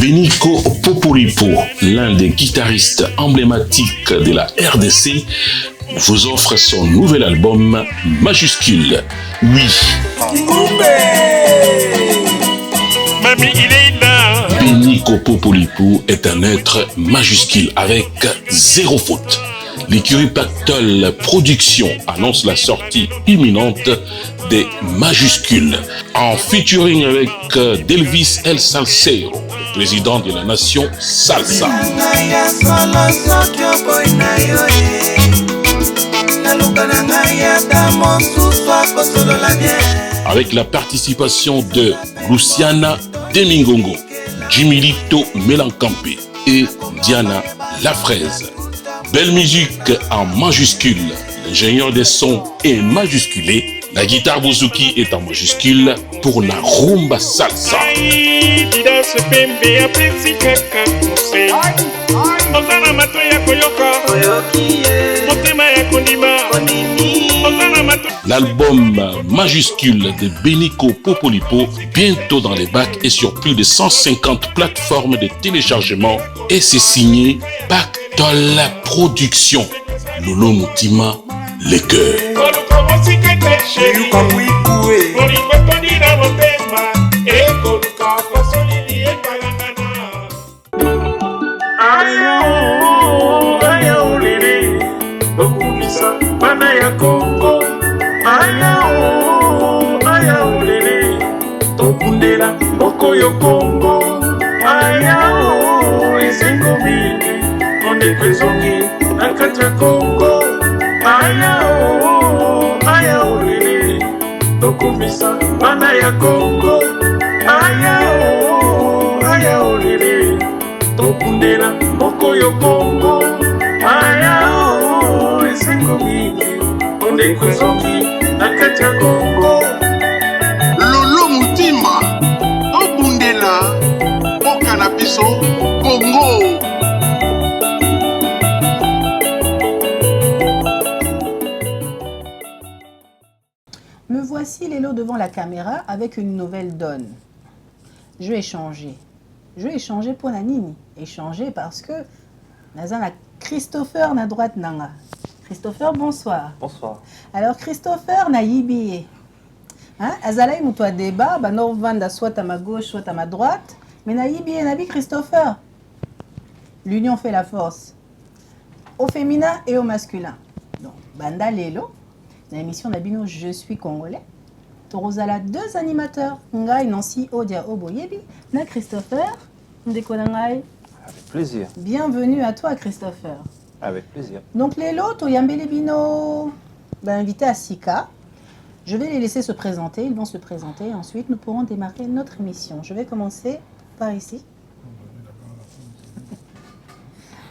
Beniko Poporipo, l'un des guitaristes emblématiques de la RDC, vous offre son nouvel album Majuscule. Oui. Beniko Poporipo est un être majuscule avec zéro faute. L'écurie Pactol Productions annonce la sortie imminente des Majuscules en featuring avec Delvis El Salsero, le président de la nation Salsa. Avec la participation de Luciana Demingongo, Jimilito Melancampé et Diana Lafraise. Belle musique en majuscule, l'ingénieur des sons est majusculé, la guitare bouzouki est en majuscule pour la rumba salsa. L'album majuscule de Beniko Poporipo, bientôt dans les bacs et sur plus de 150 plateformes de téléchargement, et c'est signé Pactol Productions. Lolo Moutima, les cœurs. Yo Congo, ayao, isengo mini, onde kwezongi, nakata Congo, ayao, lili, tokumisa, bana ya Congo, ayao, lili, tokundela, moko yo Congo, ayao, isengo mini, onde kwezongi, nakata Congo. Lolo Moutima. Congo. Me voici Lélo devant la caméra avec une nouvelle donne. Je vais changer. Je vais changer pour la Nini. Échanger parce que Nazana Christopher na droite nanga. Christopher, bonsoir. Bonsoir. Alors Christopher na yibi. Hein? Azalaï moutoua débat, bah Norvanda soit à ma gauche, soit à ma droite. Mais Naïbi et Nabi Christopher, l'union fait la force, au féminin et au masculin. Donc, Banda Lelo, dans l'émission Nabino Je suis congolais, Torozala deux animateurs, Ngai Nancy Odia Oboyebi, na Christopher, Ndekonangai. Avec plaisir. Bienvenue à toi Christopher. Avec plaisir. Donc Lelo, Toyambele Bino, invité à Sika. Je vais les laisser se présenter, ils vont se présenter, ensuite nous pourrons démarrer notre émission. Je vais commencer par ici.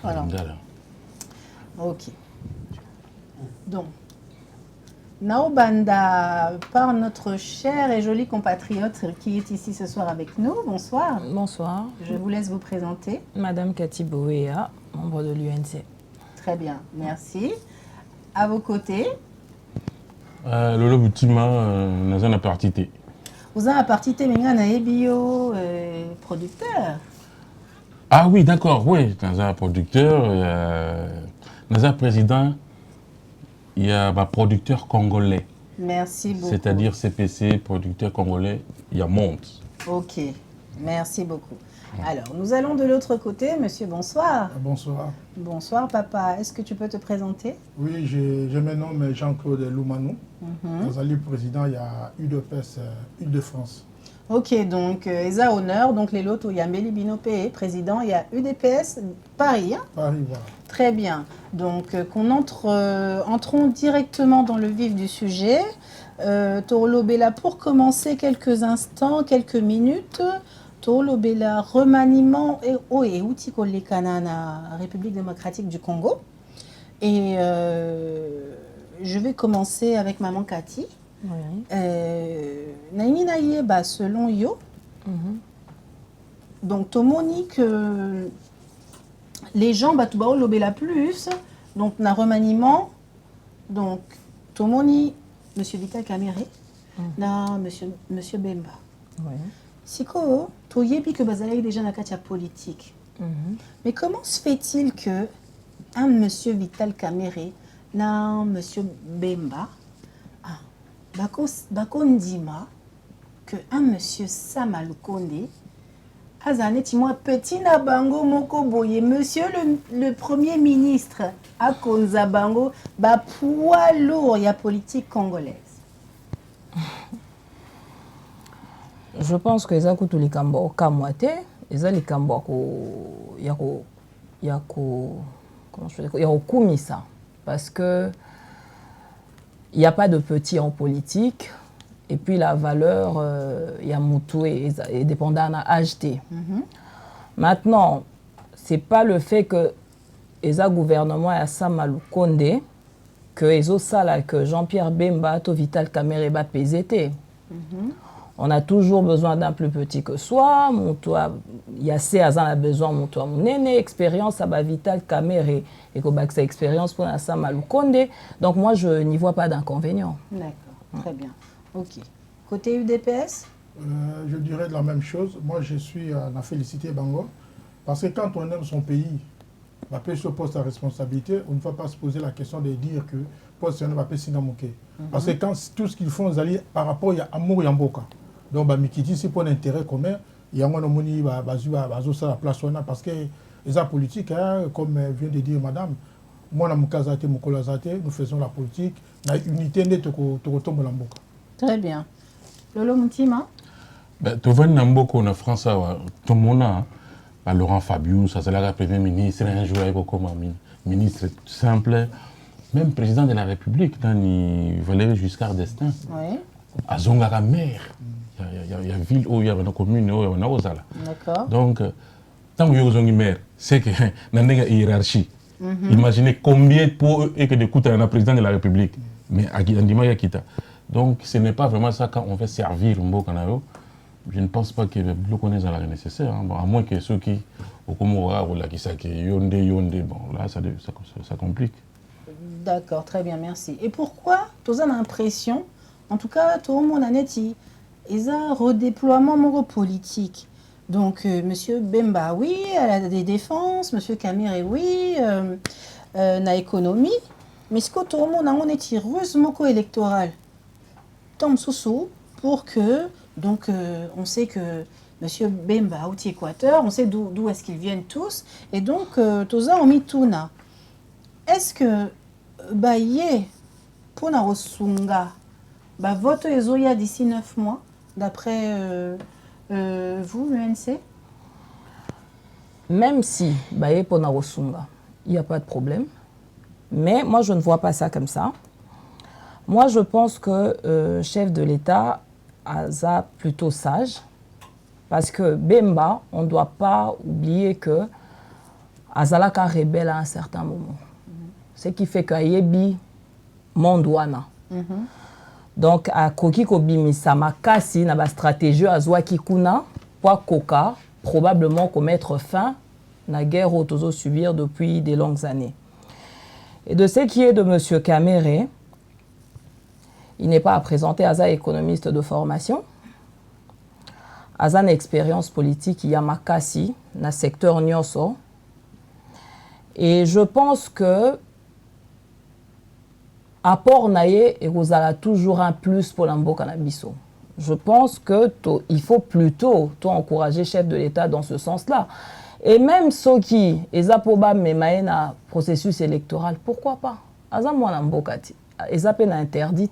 Voilà. Ok. Donc, Naobanda, par notre cher et joli compatriote qui est ici ce soir avec nous. Bonsoir. Bonsoir. Je vous laisse vous présenter. Madame Cathy Boéa, membre de l'UNC. Très bien, merci. À vos côtés. Lolo Moutima, Nazana Partité. Vous avez partité, mais vous bio producteur. Ah oui, d'accord, oui, Nazana producteur, Nazana président, il y a un producteur congolais. Merci beaucoup. C'est-à-dire CPC, producteur congolais, il y a Monte. Ok, merci beaucoup. Alors, nous allons de l'autre côté. Monsieur, bonsoir. Bonsoir. Bonsoir, papa. Est-ce que tu peux te présenter? Oui, je me nomme Jean-Claude Loumanou. Nazali président, il y a UDPS, Île-de-France. Ok, donc, Esa honneur, donc les lots, il y a Méli Binopé, président, il y a UDPS Paris. Hein? Paris, voilà. Très bien. Donc, entrons directement dans le vif du sujet. Torolo Bella, pour commencer, quelques instants, quelques minutes. Torolo Bella, remaniement et outil la République démocratique du Congo. Et je vais commencer avec maman Cathy. Oui. Naini naïe, selon yo, donc tomoni que les gens batubao lobela plus, donc na remaniement, donc tomoni Monsieur Vital Kamerhe, na Monsieur Bemba. Oui. Siko, tu yebi que bazalaki déjà na kati ya politique. Mais comment se fait-il que un Monsieur Vital Kamerhe na Monsieur Bemba, bako ndima que un Monsieur Sama Lukonde azaneti moi petit na bango moko boye Monsieur le Premier ministre akonza bango ba poids lourd ya politique congolaise. Je pense que eza kutu likambo okamwa te, eza likambo ya kokumisa, parce que il n'y a pas de petit en politique, et puis la valeur ya mutu est dépendant à HT. Maintenant, c'est pas le fait que eza gouvernement ya Sama Lukonde que ezo sala que Jean-Pierre Bemba to Vital Kamerhe ba PZT. On a toujours besoin d'un plus petit que soi. Il y a assez a besoin de mon aîné, expérience à Vital Kamerhe et que cette expérience pour la Sama Lukonde. Donc moi, je n'y vois pas d'inconvénient. D'accord, très bien. Ok. Côté UDPS Je dirais de la même chose. Moi, je suis à la félicité Bango. Parce que quand on aime son pays, on peut se poser la responsabilité. On ne va pas se poser la question de dire que poste va pas s'inamoquer. Parce que quand tout ce qu'ils font, ils allaient par rapport à amour et amboka. Donc, Mikiti, c'est pour l'intérêt commun. Il y a un moni, la place parce que les arts politiques, comme vient de dire madame, moi, nous faisons la politique, la unité de Tokotombo Lamboka. Très bien. Lolo Moutima Tu vois, Namboka, en France, tout le monde a Laurent Fabius, ça c'est le Premier ministre, un jour comme ministre simple, même président de la République, il Valéry Giscard d'Estaing. Oui. À Zongara maire. Il y a ville où il y a une commune où il y a une osala. D'accord. Donc, tant que vous avez une maire, c'est que y a une hiérarchie. Imaginez combien pour et que de coûts à un président de la République. Mais à Kita. Donc, ce n'est pas vraiment ça quand on veut servir un beau canal. Je ne pense pas que le connaissent la nécessaire. Hein. Bon, à moins que ceux qui, au Komora ou là, qui savent que Yondé, bon, là, ça complique. D'accord, très bien, merci. Et pourquoi tu as l'impression, en tout cas, tout le monde a neti, ils ont un redéploiement politique. Donc, Monsieur Bemba, oui, à la défense, Monsieur Kamerhe, oui, na économie. Mais ce que tout le monde a un éti heureusement électoral. Tom Soussou, pour que, donc, on sait que Monsieur Bemba, outil Équateur, on sait d'où est-ce qu'ils viennent tous. Et donc, tous ont mis Tuna. Est-ce que, pour na Rosunga, vote Ezoya d'ici 9 mois, d'après vous, l'UNC? Même si, pour na Rosunga, il n'y a pas de problème. Mais moi, je ne vois pas ça comme ça. Moi, je pense que chef de l'État a plutôt sage. Parce que Bemba, on ne doit pas oublier que Azalaka rebelle à un certain moment. Ce qui fait qu'Ayebi Mondwana. Donc, à Koki Kobimisa Makasi, na ba stratégie à Zwaki Kuna, pour Koka, probablement commettre fin à la guerre autozo subir depuis des longues années. Et de ce qui est de M. Kamerhe, il n'est pas à présenter à un économiste de formation, à une expérience politique, il y a Makasi, dans le secteur Nyoso. Et je pense que apport naie et vous avez toujours un plus pour l'amboka nabiso. Je pense que il faut plutôt encourager le chef de l'État dans ce sens-là. Et même ceux qui ezapoba memaye na processus électoral, pourquoi pas? Azamwa l'ambokati, ezape na interdit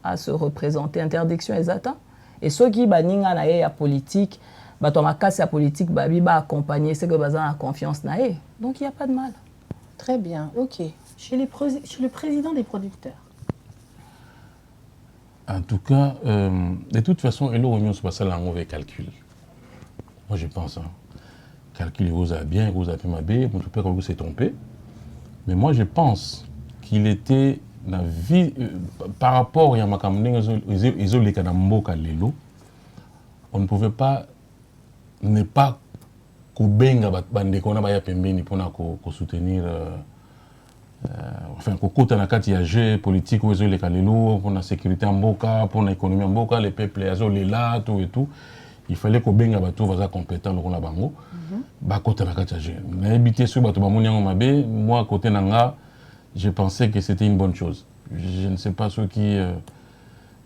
à se représenter, interdiction ezata. Et ceux qui baninga na ya politique, batomaka sa politique babi ba accompagner ceux que bazan a confiance na e. Donc il y a pas de mal. Très bien, ok. Chez le président des producteurs. En tout cas, de toute façon, il y a un mauvais calcul. Moi, je pense. Calcul, vous a bien, vous a fait ma baie, mon père vous s'est trompé. Mais moi, je pense qu'il était dans la vie, par rapport à ma on ne pouvait pas ne pas soutenir enfin kokota na kati ya jeu politique où les kalelo pour la sécurité en boka pour l'économie en boka les peuples azo les là tout et tout il fallait que benga bato vaza compétent lokola bango ba kota na kati ya jeu na habité sur bato bamoni yango mabe moi côté nanga je pensais que c'était une bonne chose je ne sais pas ceux qui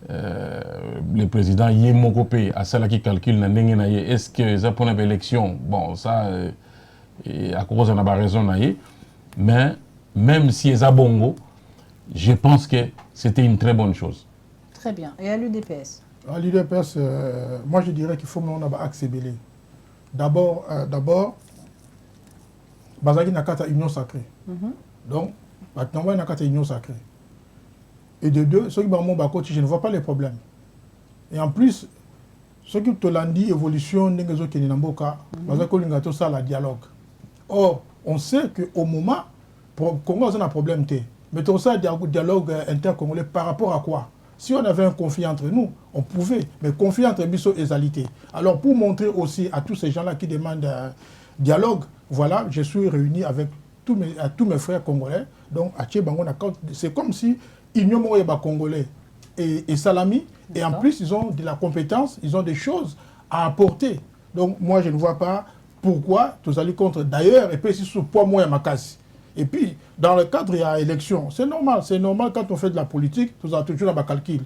le président Yemokopé à cela qui calcule na ndenge na ye est-ce que ça pour une élection bon ça à cause on a pas raison na ye mais même si c'est bongo, je pense que c'était une très bonne chose. Très bien. Et à l'UDPS? À l'UDPS, moi je dirais qu'il faut maintenant accélérer. D'abord, Bazagi n'a qu'à union sacrée. Donc, maintenant, on a qu'à union sacrée. Et de deux, ceux qui m'ont dit, je ne vois pas les problèmes. Et en plus, ceux qui te l'ont dit, évolution, n'engageons qui n'amboka, Bazagi n'a ça la dialogue. Or, on sait qu'au moment Congo a un problème, mais tout ça, dialogue intercongolais par rapport à quoi? Si on avait un conflit entre nous, on pouvait, mais conflit entre Bisso et Zalité. Alors pour montrer aussi à tous ces gens-là qui demandent un dialogue, voilà, je suis réuni avec tous mes frères congolais, donc à Tchébango, c'est comme si Union Moyeba congolais et Salami, et en plus ils ont de la compétence, ils ont des choses à apporter. Donc moi je ne vois pas pourquoi tous allez contre d'ailleurs, et puis si sous poids moins ma casse. Et puis, dans le cadre, il y a élection. C'est normal quand on fait de la politique, vous avez toujours un calcul.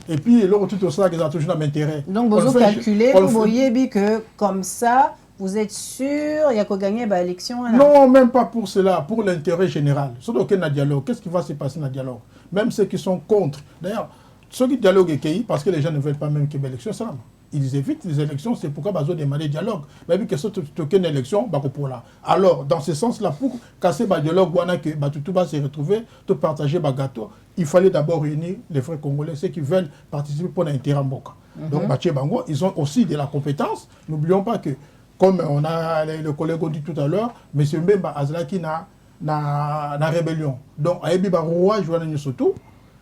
Et puis, l'autre, tout ça, ils ont toujours un intérêt. Donc, vous calculez, vous voyez que comme ça, vous êtes sûr, il y a qu'à gagner l'élection? Non, même pas pour cela, pour l'intérêt général. Surtout qu'il y a un dialogue. Qu'est-ce qui va se passer dans le dialogue? Même ceux qui sont contre. D'ailleurs, ceux qui dialoguent parce que les gens ne veulent pas même qu'il y ait une élection, c'est là. Ils évitent les élections, c'est pourquoi ils ont demandé dialogue. Mais vu que c'est une élection, pour là. Alors, dans ce sens-là, pour casser le dialogue, que tout va se retrouver, tout partager le gâteau, il fallait d'abord réunir les frères congolais, ceux qui veulent participer pour l'intérêt en Boka. Donc, Mathieu Bango, ils ont aussi de la compétence. N'oublions pas que, comme on a le collègue dit tout à l'heure, M. Mbemba Azlaki na rébellion. Donc, Aebi Baroua, Joanne surtout.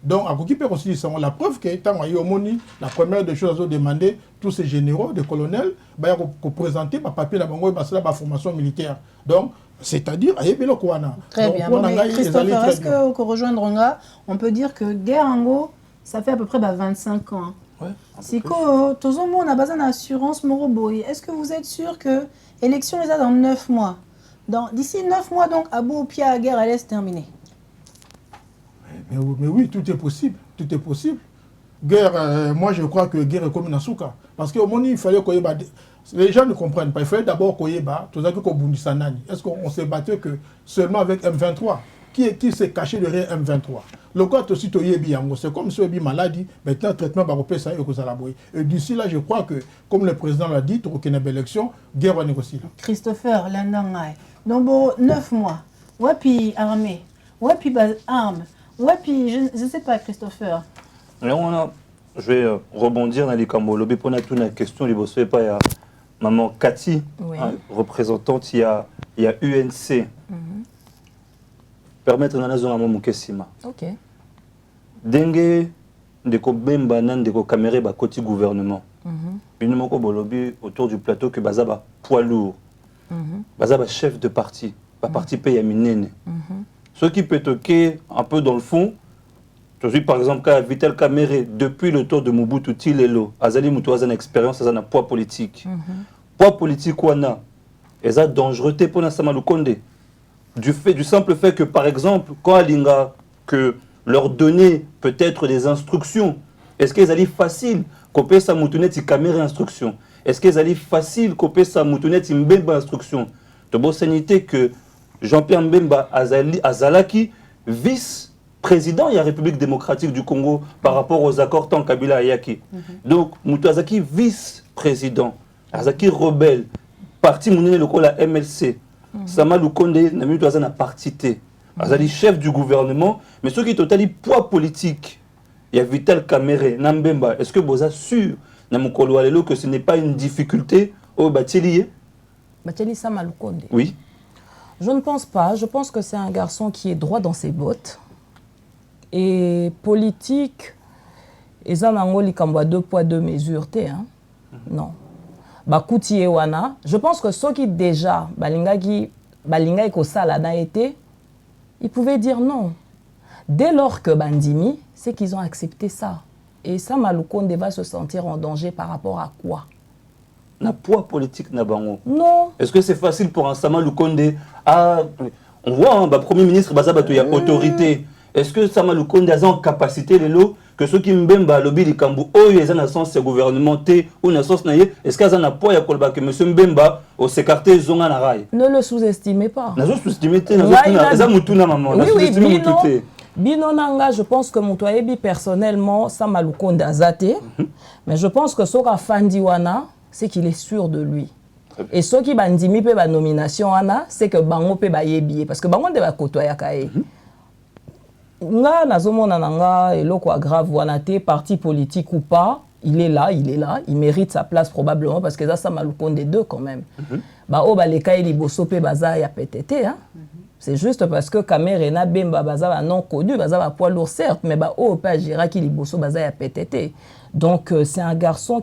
Donc, à qui peut aussi la preuve que tant la première des choses à demander tous ces généraux, des colonels, pour présenter ma papier la formation militaire. Donc, c'est-à-dire, très bien. Bon, Christopher, est-ce qu'on rejoindra, on peut dire que guerre en Go, ça fait à peu près 25 ans. Ouais, si tout le monde a besoin d'assurance Moroboy, est-ce que vous êtes sûr que l'élection est dans 9 mois? D'ici 9 mois, donc, Abou Pia, la guerre, elle est terminée. Mais oui, tout est possible. Tout est possible. Guerre, moi je crois que guerre est comme une souka. Parce qu'au moment où il fallait qu'on y ait... Les gens ne comprennent pas. Il fallait d'abord qu'on y ait... Est-ce qu'on s'est battu que seulement avec M23? Qui s'est caché derrière M23? Le cas aussi, c'est comme si on a une maladie, maintenant le traitement va repasser ça et d'ici là, je crois que, comme le président l'a dit, il y a une élection, guerre va négocier. Christopher, Landangay. Donc, 9 mois. Ouais, puis armée. Ouais, puis armes. Ouais, puis je ne sais pas, Christopher. Alors, je vais rebondir dans les Cambolobi pour une question. Il y a maman Cathy, oui. Représentante, il y a UNC. Permettre dans la zone à mon Kessima. Ok. Dengue, de Kobemba, de Kamere, côté gouvernement. Une moko bolobi autour du plateau que Bazaba poids lourd. Bazaba chef de parti. Parti paye à Minene. Ce qui peut toquer un peu dans le fond, je suis par exemple à Vital Kamere, depuis le tour de Mobutu Tilelo, Azali Moutouazan expérience, ça a un poids politique. Poids politique, wana, et ça dangereuseté pour Nassama Lukonde. Du simple fait que, par exemple, quand Alinga, que leur donner peut-être des instructions, est-ce qu'ils allaient facile copier sa moutounette caméra instruction? Est-ce qu'ils allaient facile copier sa moutounette mbemba instruction? De bonne sanité que Jean-Pierre Mbemba Azalaki, vice-président de la République démocratique du Congo par rapport aux accords tant Kabila Ayaki. Donc, Moutouazaki, vice-président, Azaki rebelle, parti mounine le la MLC. Sama Lukonde n'a mis Moutouazan à partité. Azali chef du gouvernement, mais ce qui est totalement poids politique, il y a Vital Kamere, Nambemba. Est-ce que vous êtes sûr que ce n'est pas une difficulté au Batili? Batili Sama Lukonde. Oui. Je ne pense pas. Je pense que c'est un garçon qui est droit dans ses bottes. Et politique, et ça n'a pas 2 poids 2 mesures. Non. Bakouti et Wana. Je pense que ceux qui déjà, Balinga et Kosala n'a été, ils pouvaient dire non. Dès lors que Bandimi, c'est qu'ils ont accepté ça. Et Sama Lukonde va se sentir en danger par rapport à quoi? Na poids politique na bango. Non. Est-ce que c'est facile pour un Sama Lukonde? Ah, on voit, hein, Premier ministre, il y a autorité. Est-ce que Sama Lukonde a en capacité, que ceux qui Mbemba, lobby du Kambu, ils ont un sens gouvernemental ou un sens naïe, est-ce qu'ils ont un poids que M. Mbemba, au s'écarter, ils ont un rail? Ne le sous-estimez pas. Ne sous-estimez pas. Oui, Bino Nanga, je pense que Moutouaebi personnellement, Sama Lukonde Azate, mais je pense que Soka Fandiwana, c'est qu'il est sûr de lui. Et ceux qui bandimi pe ba nomination ana, c'est que bango pe ba yebi parce que bango de ba kotoya kae. Nga nazomona nanga eloko grave wana te parti politique ou pas, il est là, il mérite sa place probablement parce que ça Sama Lukonde deux quand même. Ba o ba le kae liboso pe baza ya PTT hein. C'est juste parce que Camerena Bemba baza non connu, baza ba poids lourd certes, mais ba o pa Gira qui liboso baza ya PTT. Donc c'est un garçon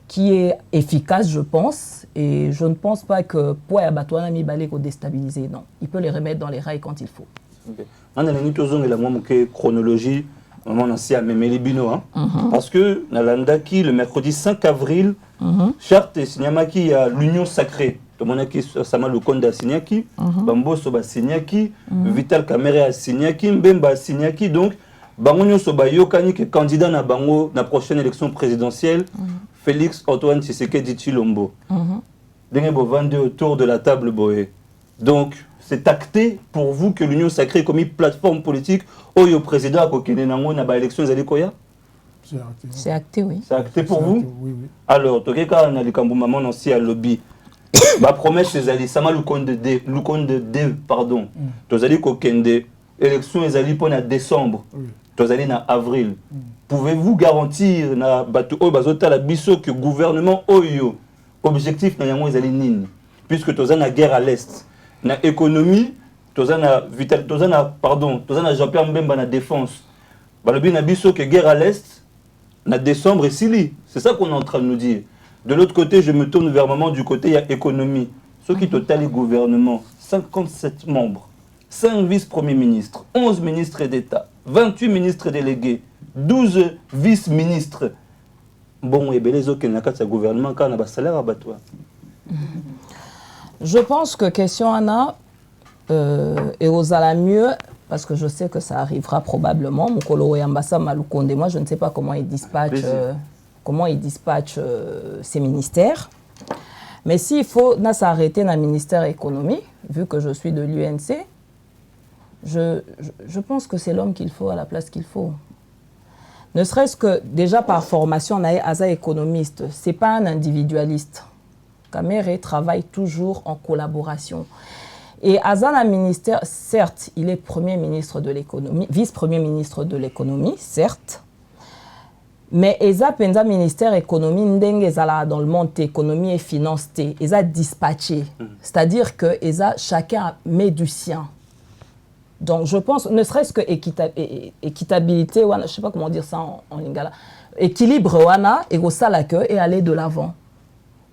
qui est efficace, je pense, et je ne pense pas que Poya Batouana Mibale ko déstabiliser, non. Il peut les remettre dans les rails quand il faut. On a une chronologie, on a aussi à Memeli Bino, parce que Nalandaki, le mercredi 5 avril, charte Sinyamaki a l'Union Sacrée. Tout le monde qui Sama Lukonde a Sinyaki, Bambo Soba Sinyaki, Vital Kamere a Sinyaki, Mbemba a Sinyaki, donc Bangonyo Soba Yokani qui est candidat na Bango na prochaine élection présidentielle, Félix Antoine Tshisekedi Tshilombo. Dengue bo vendre autour de la table boé. Donc c'est acté pour vous que l'Union Sacrée est comme une plateforme politique où le président a kokene nango na ba élection zali koya? C'est acté, oui. C'est acté pour vous? Oui. Alors, Tokeka na likambo maman aussi à lobby. Ba promesse c'est ali Sama Lukonde D, pardon. Tozali kokende élection ezali pour na décembre. Tozali na avril. Pouvez-vous garantir na batu o bazota la biso que gouvernement oyo objectif na yango ezali nini? Puisque tozali na guerre à l'est, na économie, tozali na Jean-Pierre Mbemba na défense. Balobi na biso que guerre à l'est na décembre et sili. C'est ça qu'on est en train de nous dire. De l'autre côté, je me tourne vers maman du côté il y a économie. Ce qui total le gouvernement, 57 membres, 5 vice-premiers ministres, 11 ministres d'État, 28 ministres délégués, 12 vice-ministres. Bon, et bien les autres qui n'ont pas de gouvernement, quand on a un salaire à battre. Je pense que question Anna et aux à la mieux, parce que je sais que ça arrivera probablement. Mokolo et Ambassa Malukonde, moi je ne sais pas comment il dispatche ses ministères. Mais s'il faut s'arrêter dans le ministère économie, vu que je suis de l'UNC, je pense que c'est l'homme qu'il faut à la place qu'il faut. Ne serait-ce que déjà par formation, on a un économiste, ce n'est pas un individualiste. Kamere travaille toujours en collaboration. Et Azana ministère, certes, il est premier ministre de l'économie, vice-premier ministre de l'économie, certes. Mais Eza Penza ministère économie ndenge ezala dans le monde économie et finance té, Eza dispatché. C'est-à-dire que Eza chacun met du sien. Donc je pense, ne serait-ce que équitabilité, je ne sais pas comment dire ça en lingala, équilibre wana et la queue et aller de l'avant.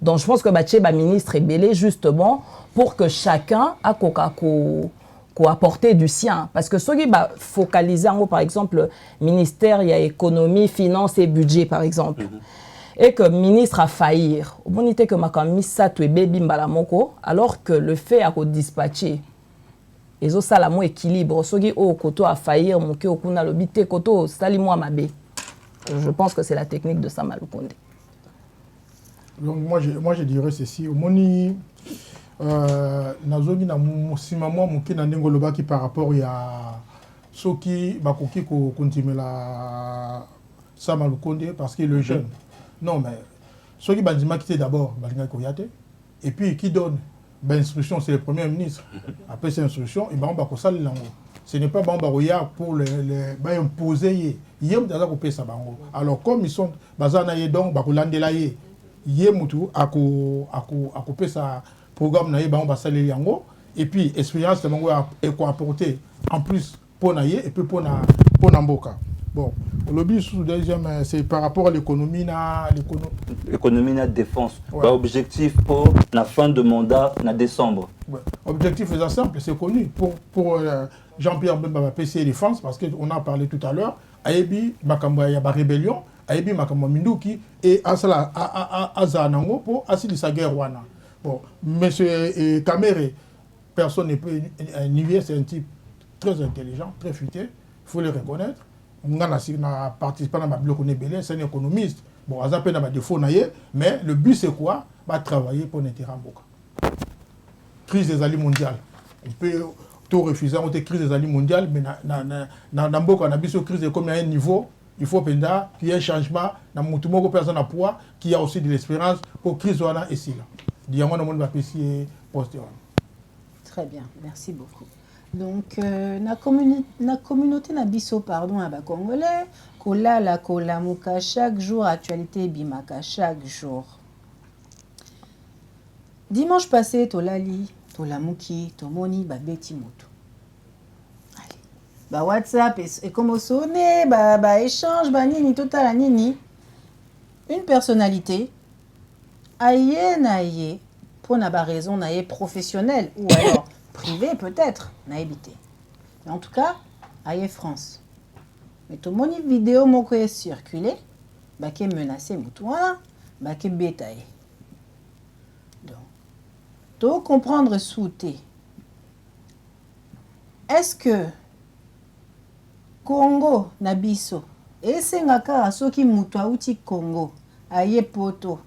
Donc je pense que le ministre est belé justement pour que chacun a apporter du sien. Parce que ceux qui focalisent en haut, par exemple, ministère, il y a économie, finance et budget, par exemple. Et que le ministre a failli. Alors que le fait à dispatcher, ils ont ça équilibre. Ceux qui ont a failli, je pense que c'est la technique de Sama Lukonde. Donc moi je dirais ceci. Au moni nazogi na musima mwa muke na ndenge lobaki par rapport ya soki bakoki ko continuer la Sama Lukonde parce que le jeune. Non mais soki bandima quitté d'abord balinga ko yate et puis qui donne instruction c'est le premier ministre. Après cette instruction et ba ko sala lango. Ce n'est pas bamba roya pour les imposer yem daza ko pesa bango. Alors comme ils sont bazana ye donc ba ko landela ye yemutu ako pesa programme na ye ba on va saler yango et puis expérience de bango et quoi apporter en plus pour na ye et puis pour na mboka. Bon, le lobby sous deuxième c'est par rapport à l'économie na défense. Ouais. Bah, objectif pour la fin de mandat na décembre. Ouais. Objectif est simple, c'est connu pour Jean-Pierre Bemba PC Défense, parce qu'on a parlé tout à l'heure, Ayebi, Makamba Yaba Rébellion, Ayebi Makamba Minduki, et Asala Azanango pour Asili Saguerwana. Bon, monsieur Kamere, personne ne peut nier, c'est un type très intelligent, très futé, il faut le reconnaître. On a participé à ma bloc, c'est un économiste. Bon, Azapé n'a pas de défaut, mais le but c'est quoi? Va travailler pour l'intérêt Mboka. Crise des alliés mondiales. On peut tout refuser, on a une crise des alliés mondiales, mais dans Mboka, on a besoin de crise de combien un niveau. Il faut qu'il y ait un changement, dans mon personne à poids, qui a aussi de l'espérance pour crise et ici. Très bien, merci beaucoup. Donc, la communauté na biso pardon à Congolais, kolala kolamuka chaque jour, actualité bimaka chaque jour. Dimanche passé, tolali, tolamuki, tomoni, babeti moto. Allez, ba WhatsApp et comme sonné, ba échange, ba nini, total nini. Une personnalité, aïe naïe, pour na ba raison naïe professionnelle ou alors privé peut-être, naïbité. Mais en tout cas, aïe France. Mais tout mon vidéo moko est circulé, bah qui menacé moutouana, bah qui bétail. Donc, tout comprendre souté. Est-ce que Congo nabiso et sengaka soki mutwa uti Congo aïe poto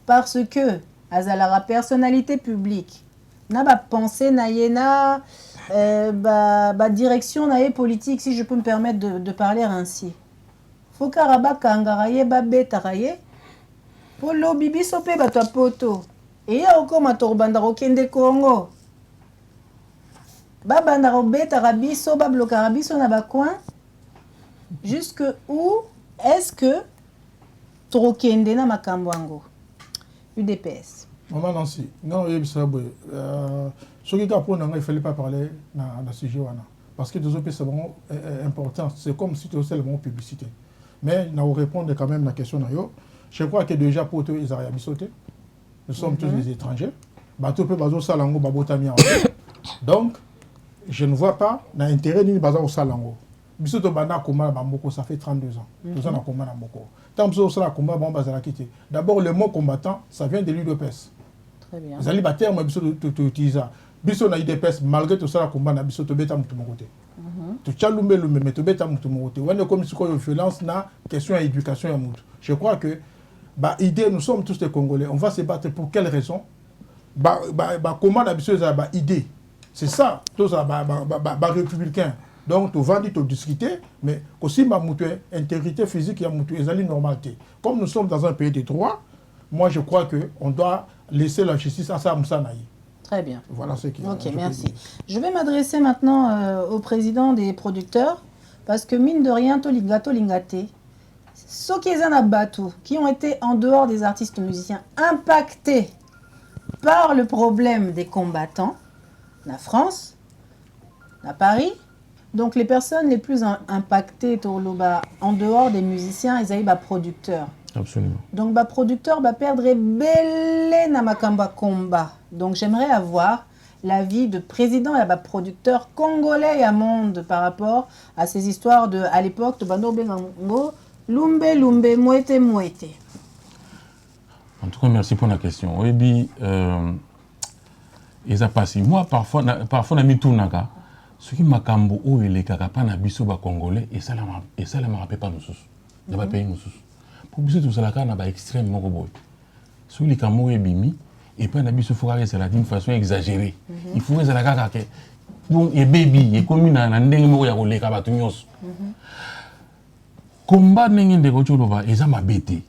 parce que azalara personnalité publique na ba pensée na yena ba direction na politique, si je peux me permettre de parler ainsi. Faut karaba kangaraye ba betaraye pour lobibi sope ba poto et ya oko matorbanda rokende Congo ba banda robeta biso ba bloka biso na ba coin jusque où est-ce que trokende na makambwango UDPS. Maman Nancy, non, il ne fallait pas parler dans ce sujet. Parce que les autres c'est vraiment important. C'est comme si tu faisais le mot publicité. Mais nous répondre quand même à la question. Je crois que déjà pour eux, ils arrivent à sauter. Nous sommes tous des étrangers. Donc, je ne vois pas l'intérêt d'une base au Salango. Ça fait 32 ans. D'abord, le mot combattant, ça vient de l'UDPS. Très bien. Les alibataires, moi, biso na IDPS, malgré tout ça, la combat na biso to beta mutu mokote. Tu chalumbe lumbe, mais to beta mutu mokote. On est comme si quoi violence na question à éducation ya mutu. Je crois que idée, nous sommes tous des Congolais. On va se battre pour quelle raison? Comment na biso za idée. C'est ça, tous ça républicain. Donc, tu vas dire, tu discuter, mais aussi ma intégrité physique et ma normalité. Comme nous sommes dans un pays de droit, moi je crois qu'on doit laisser la justice à ça Moussanaï. Très bien. Voilà ce qui est. Ok, merci. Je vais m'adresser maintenant au président des producteurs, parce que mine de rien, Tolingate, ceux qui ont été en dehors des artistes musiciens impactés par le problème des combattants, la France, la Paris. Donc les personnes les plus impactées en dehors des musiciens, ils ont producteurs. Absolument. Donc producteur va perdre belé na makamba combat. Donc j'aimerais avoir l'avis de président et producteur congolais et à monde par rapport à ces histoires de à l'époque de bando bengango lumbe moete. En tout cas, merci pour la question. Oui, et ça passe. Moi parfois na mitunaka ce qui makambo o ele kaka pa na biso ba congolais et ça la me rappelle pas nous tous. Na ba pays nous tous. Pour biso tout ça là na ba extrême moko boy. Sur les camo et bimi et pas na biso faut que c'est d'une façon exagérée. Il faut que ça la kaka que bon et baby et comme na ndenge moko ya koleka ba tunyos. Combat ndenge ndeko choloba eza mabete.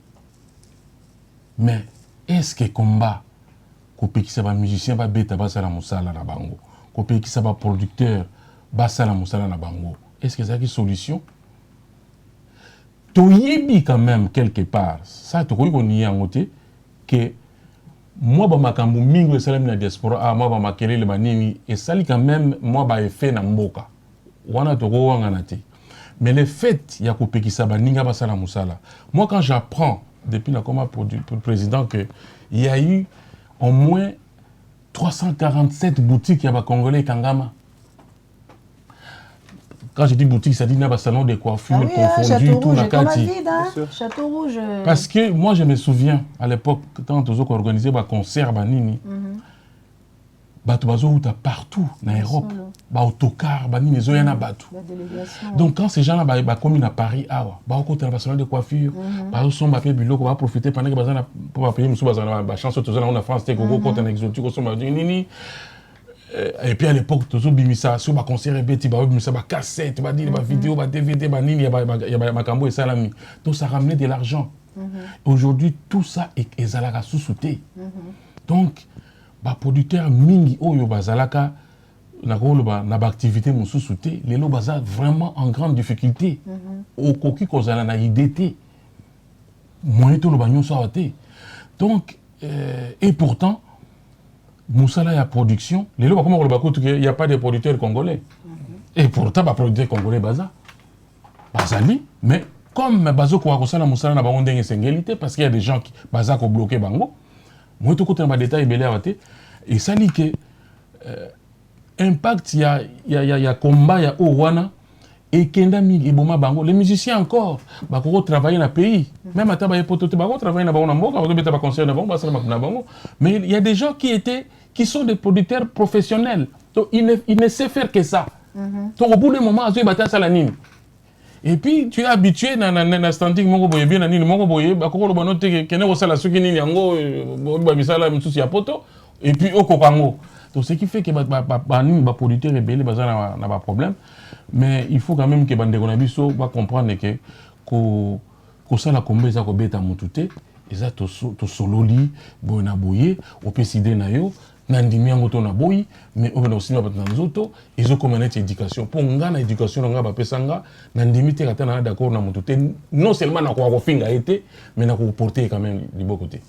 Mais est-ce que combat kopekisa ba musicien ba beta ba sala musala na bango. Kopekisa ba producteur ba sala musala na bango. Est-ce que c'est une solution? Toyebi quand même quelque part. Ça to ko ni yangote que moi ba makambu mingo salam na diaspora moi ba makelele manini et sali quand même moi ba effet na mboka. Wana to ko wanga na te. Mais le fait ya kopekisa ba ninga ba sala musala. Moi quand j'apprends depuis la coma pour le président que il y a eu au moins 347 boutiques ya ba congolais kangama. Quand je dis boutique, ça dit qu'il y a un salon de coiffure oui, confondu, Château tout Rouge, la comme carte. vide, hein? Château Rouge. Parce que moi, je me souviens, à l'époque, quand on organisait un concert, bato bazouta partout en Europe, autocar, banini zoyana batou. Donc quand ces gens-là ba commis à Paris, ba côté un salon de coiffure, ba son ba biloko ba profiter pendant que bazana pour payer musu bazana ba chance tous en France te gogo côté un exotique au son ba nini. Et puis à l'époque toujours bimisa sur ba concert beti ba bimisa ba cassette, ba dire ba vidéo, ba DVD, ba nini ya ba makambo et salami. Donc ça ramenait de l'argent. Aujourd'hui tout ça est ezalaka sous-souté. Donc ba producteur mingi oyo bazalaka na ba activité mususu te lelo baza vraiment en grande difficulté okoki kozala na IDT moyen to lo ba nyonso awate. Donc et pourtant musala ya production lelo ba comment lo il y a pas de producteurs congolais et pourtant ba producteurs congolais bazali mais comme bazo ko akosala musala na bango ndenge sengeli parce qu'il y a des gens qui baza ko bloquer bango. Moi, tout côté dans détail belé avaté et ça dit que impact il y a combat il y a owana et kenda mi eboma bango les musiciens encore ba ko travailler dans pays même ata ba potote ba ko travailler na bango na mboka ba beta ba concert na bango ba sala na bango mais il y a des gens qui sont des producteurs professionnels donc ils ne savent faire que ça donc au bout d'un moment azo bata sala nini. Et puis tu es habitué na standing moko boye bien na nini moko boye ba ko lo banote kene ko sala suki nini yango ba misala msusi ya poto et puis okokango. Donc ce qui fait que ba producteur rebelle baza na ba problème mais il faut quand même que bande ko na biso ba comprendre que ko sala kombe za ko beta mutute eza to sololi boye na boye opeside na yo nandimi yango to na boyi mais on aussi na batna nzoto ezo comme na éducation pour ngana éducation nga ba pesanga nandimi te kata na d'accord na mutute non seulement na ko finga été mais na ko porter quand même du bon côté.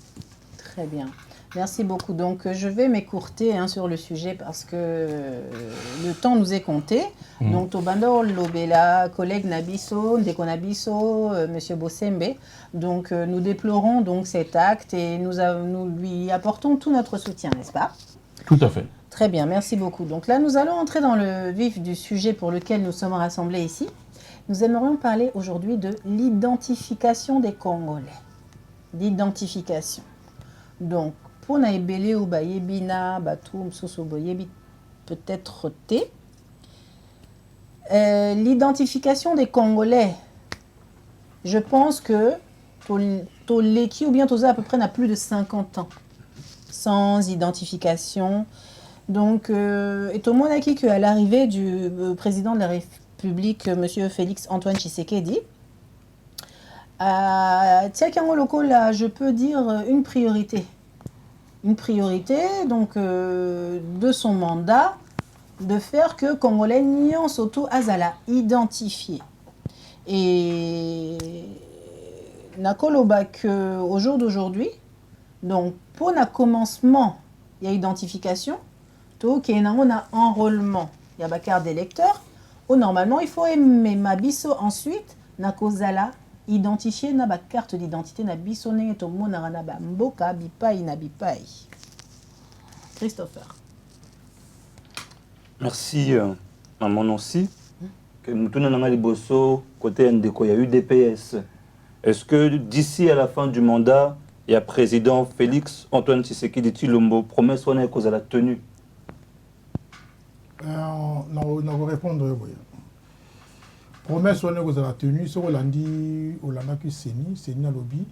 Très bien. Merci beaucoup. Donc, je vais m'écourter sur le sujet parce que le temps nous est compté. Donc, Tobando Lobela, collègue Nabiso, Ndeko Nabiso, Monsieur Bossembe. Donc, nous déplorons donc cet acte et nous lui apportons tout notre soutien, n'est-ce pas? Tout à fait. Très bien, merci beaucoup. Donc là, nous allons entrer dans le vif du sujet pour lequel nous sommes rassemblés ici. Nous aimerions parler aujourd'hui de l'identification des Congolais. L'identification. Donc, pour naibele ou bayebina, batum, soso boyebi, peut-être té. L'identification des Congolais, je pense que Toleki ou bien Toza à peu près n'a plus de 50 ans sans identification. Donc, et au Monaki qu'à l'arrivée du président de la République, M. Félix Antoine Tshisekedi, Tiakango Loko, là, je peux dire une priorité. Une priorité donc de son mandat de faire que Congolais Nyon Soto Azala identifié. Et Nakoloba que au jour d'aujourd'hui, donc pour le commencement, il y a identification, tout qui est on a enrôlement, il y a la carte d'électeur, ou normalement il faut aimer Mabiso ensuite Nakozala identifier na ba carte d'identité na bisone to monara na ba mboka bipai na bipai. Christopher. Merci à mon aussi. Que nous tournons dans Liboso côté Ndeko, il y a eu DPS. Est-ce que d'ici à la fin du mandat, il y a président Félix Antoine Tshisekedi Tshilombo promesse on est cause à la tenue? On va répondre oui. Promesse on est cause à la tenue, c'est on l'a dit au lana que Seni à lobby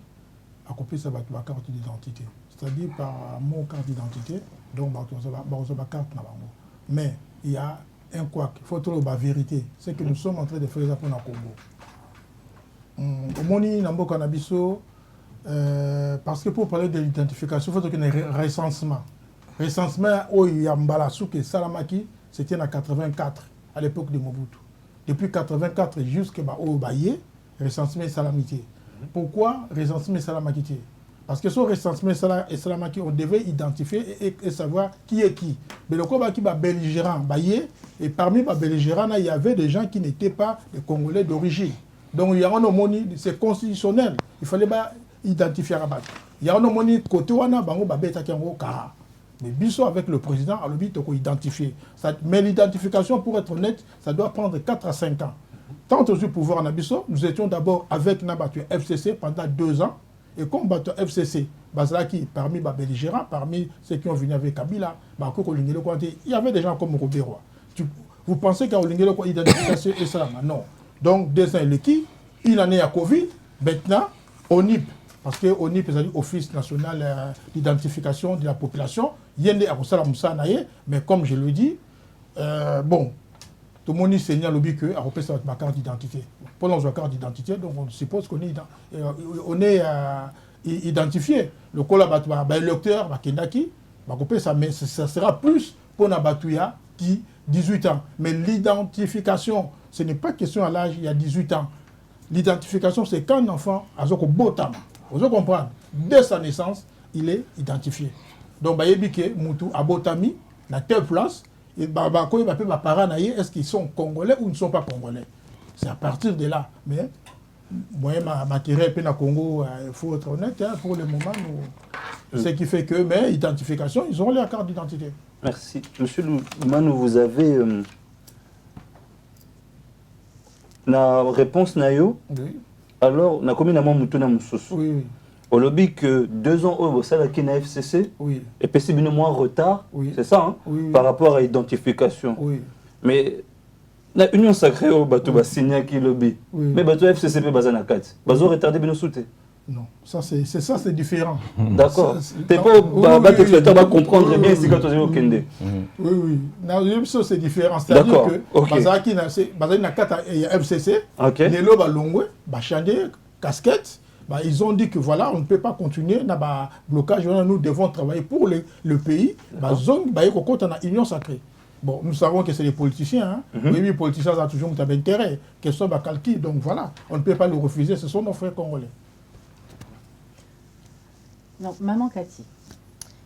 a copié sa carte d'identité. C'est-à-dire par mon carte d'identité, donc ma carte na bango. Mais il y a un quoi, il faut trouver la vérité. C'est que nous sommes en train de faire ça pour le Congo. Au Moni, Nambo Nabiso, parce que pour parler de l'identification, il faut qu'il y ait un recensement. Recensement, il y a Mbalasouke Salamaki, c'était en 84, à l'époque de Mobutu. Depuis 84 jusqu'à Baye, recensement Salamité. Pourquoi recensement Salamaki? Parce que ce recensement Salamaki, on devait identifier et savoir qui est qui. Mais le Koba qui va belligérant, Baye, et parmi les belligérants, il y avait des gens qui n'étaient pas des Congolais d'origine. Donc il y a un homoni, c'est constitutionnel. Il fallait pas identifier Rabat. Il y a un homoni côté wana bango babeta kiango kara. Mais biso avec le président, à l'objet, il identifier. Mais l'identification, pour être honnête, ça doit prendre 4 à 5 ans. Tant que je pouvoir en Abisso, nous étions d'abord avec Nabatu FCC pendant 2 ans. Et comme Bato FCC, Bazalaki, parmi les belligérants, parmi ceux qui ont venu avec Kabila, il y avait des gens comme Robert. Vous pensez qu'à Olingelo, quoi, identification et ça, non. Donc, 2 ans, il en est à Covid. Maintenant, ONIP, parce que ONIP, c'est-à-dire Office national d'identification de la population, mais comme je le dis, bon, tout le monde sait que à repérer ma carte d'identité. Pour notre carte d'identité, donc on suppose qu'on est identifié. Le électeur, mais ça sera plus pour Nabatouya qui 18 ans. Mais l'identification, ce n'est pas question à l'âge, il y a 18 ans. L'identification, c'est quand un enfant a un beau temps. Vous comprenez? Dès sa naissance, il est identifié. Donc, Moutou a Botami, dans telle place, et quand il va appeler mes parents, est-ce qu'ils sont congolais ou ils ne sont pas congolais? C'est à partir de là. Mais, moi, ma terre est Congo, il faut être honnête, hein, pour le moment, ce qui fait que, mais identification, ils ont leur carte d'identité. Merci. Monsieur Manou, vous avez la réponse Nayo. Oui. Alors, na combien de Moutouna Moussous? Oui. Au lobby que 2 ans au sein de la FCC, oui. Et puis c'est bien moins retard, oui. C'est ça, hein, oui. Par rapport à l'identification. Oui. Mais la Union sacrée au bateau va signer qui lobby. Oui. Mais bateau FCC peut baser na 4. Bateau retardé bien sauté. Non, ça c'est différent. D'accord. T'es pas l'exploiteur va comprendre bien ici quand on est au Kende. Oui, oui. Non, c'est différent. C'est-à-dire que Bazaki na 4 FCC, les lobes à Longwe, changer casquette. Ils ont dit que voilà, on ne peut pas continuer dans blocage. Nous devons travailler pour le pays. On a union sacrée. Bon, nous savons que c'est les politiciens. Hein? Oui, les politiciens ont toujours intérêt. Question de calcul. Donc voilà, on ne peut pas le refuser. Ce sont nos frères congolais. Donc, Maman Cathy.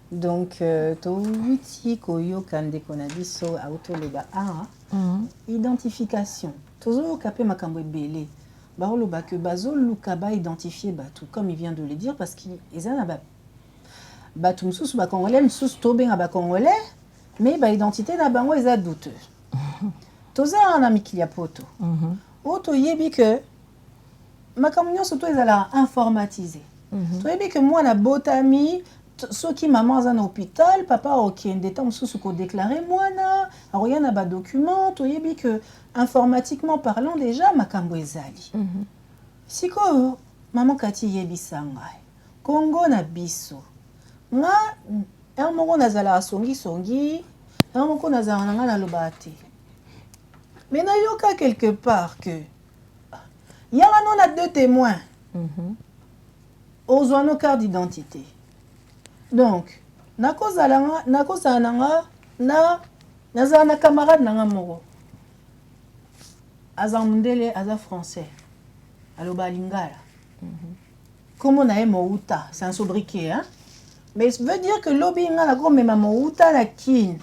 Donc, Touti Koyo Kande Konabiso Autoloba A. Identification. Toujours capé Makambo Belé. Baoloba que Bazo Lukaba identifié Batou, comme il vient de le dire, parce qu'il y a Batou Msous Bakongolais, Msous Tobé à Bakongolais, mais l'identité n'a pas été douteuse. Toza un ami qui y a poto. Auto yebi que ma communion surtout est à informatiser. Tu yebi que moi na botami ceux qui maman à un hôpital, papa ok des temps sous ko déclaré moi na rien na ba document, tu yebi que informatiquement parlant déjà makambo ezali. Siko maman Kati yebi sangai. Congo na biso. Nga un moko nazala songi un moko nazala nga na lobate. Mais na yoka quelque part que il y a non 2 témoins. Aux nos cartes d'identité. Donc, nakozala nanga na camarade nanga moko. Aza mundele aza français. Aloba lingala. Comment na mouta, c'est un sobriquet hein. Mais ça veut dire que lobby nga na comme même mouta la kin.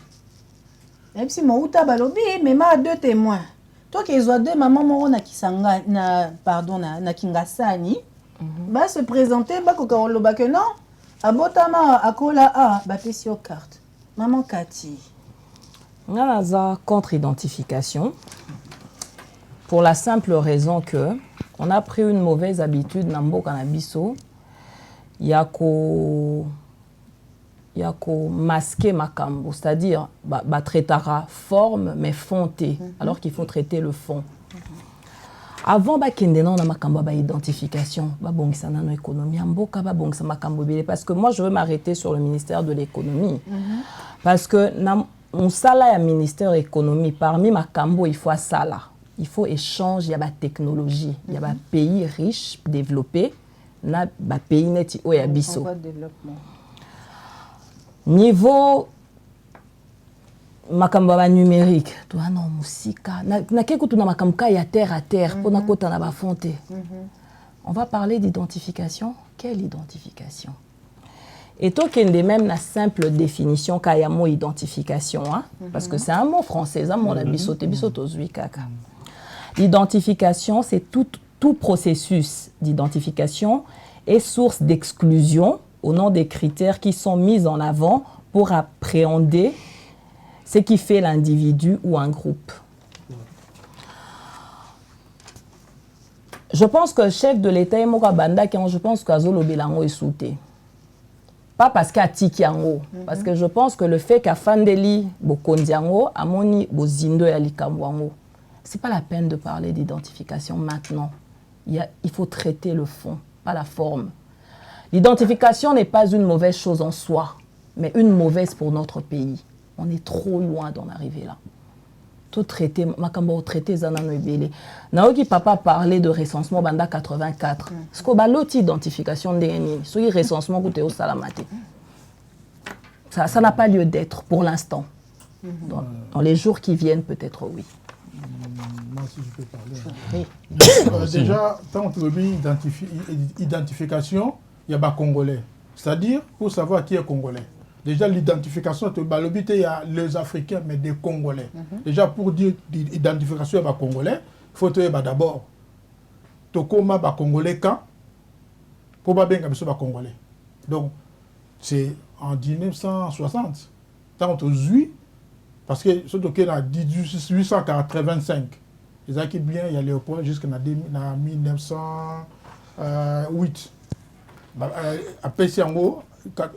Même si mouta ba lobby mais ma 2 témoins. Toi qui ont 2 maman moko na kisanga na pardon na kingasani. Va se présenter ba ko loba que non. Abotama akola a bapesio carte. Maman Cathy. Nganaza contre-identification. Pour la simple raison que on a pris une mauvaise habitude dans mboka na biso. Yako masquer makambo, c'est-à-dire traitera forme mais fonté, alors qu'il faut traiter le fond. Avant on a makambo ba identification, ba bongisa na économie mboka ba bongisa makambo bele parce que moi je veux m'arrêter sur le ministère de l'économie. Parce que on sala ya ministère économie parmi makambo il faut sala. Il faut échanger, il y a la technologie, il y a des pays riches développés, il y a des pays neti o ya biso. Niveau makamba numérique, toi non musika, na keko tuna makamka ya terre à terre pour na kota na ba fonte. On va parler d'identification. Quelle identification? Et toi qui est même la simple définition kaya mot identification hein, parce que c'est un mot français, un mot la bisote bisoto zui kaka. L'identification, c'est tout processus d'identification est source d'exclusion au nom des critères qui sont mis en avant pour appréhender ce qui fait l'individu ou un groupe. Je pense que le chef de l'État est Mokabanda, je pense qu'Azolo Belango est souté. Pas parce qu'il y a Tikiango, parce que je pense que le fait qu'Afandeli Bokondiango, Amoni Bozindo et Alikambwango, c'est pas la peine de parler d'identification maintenant. Il faut traiter le fond, pas la forme. L'identification n'est pas une mauvaise chose en soi, mais une mauvaise pour notre pays. On est trop loin d'en arriver là. Tout traité, Makambo traité Zanano Ebele. Naoki papa parlait de recensement Banda 84. Ce qu'on a l'autre identification d'Eni, ce recensement que au Salamate. Ça n'a pas lieu d'être pour l'instant. Dans les jours qui viennent, peut-être oui. Moi, si je peux parler. Déjà, tant que identification, il y a des Congolais. C'est-à-dire, pour savoir qui est Congolais. Déjà, l'identification, il y a les Africains, mais des Congolais. Déjà, pour dire l'identification des Congolais, il faut d'abord, Tokoma ba Congolais quand, pour pas bien comme Congolais. Donc, c'est en 1960, tant que parce que surtout qu'il y a 1885, ils ont bien, il y a Léopold jusqu'en 1908. Après, c'est en gros,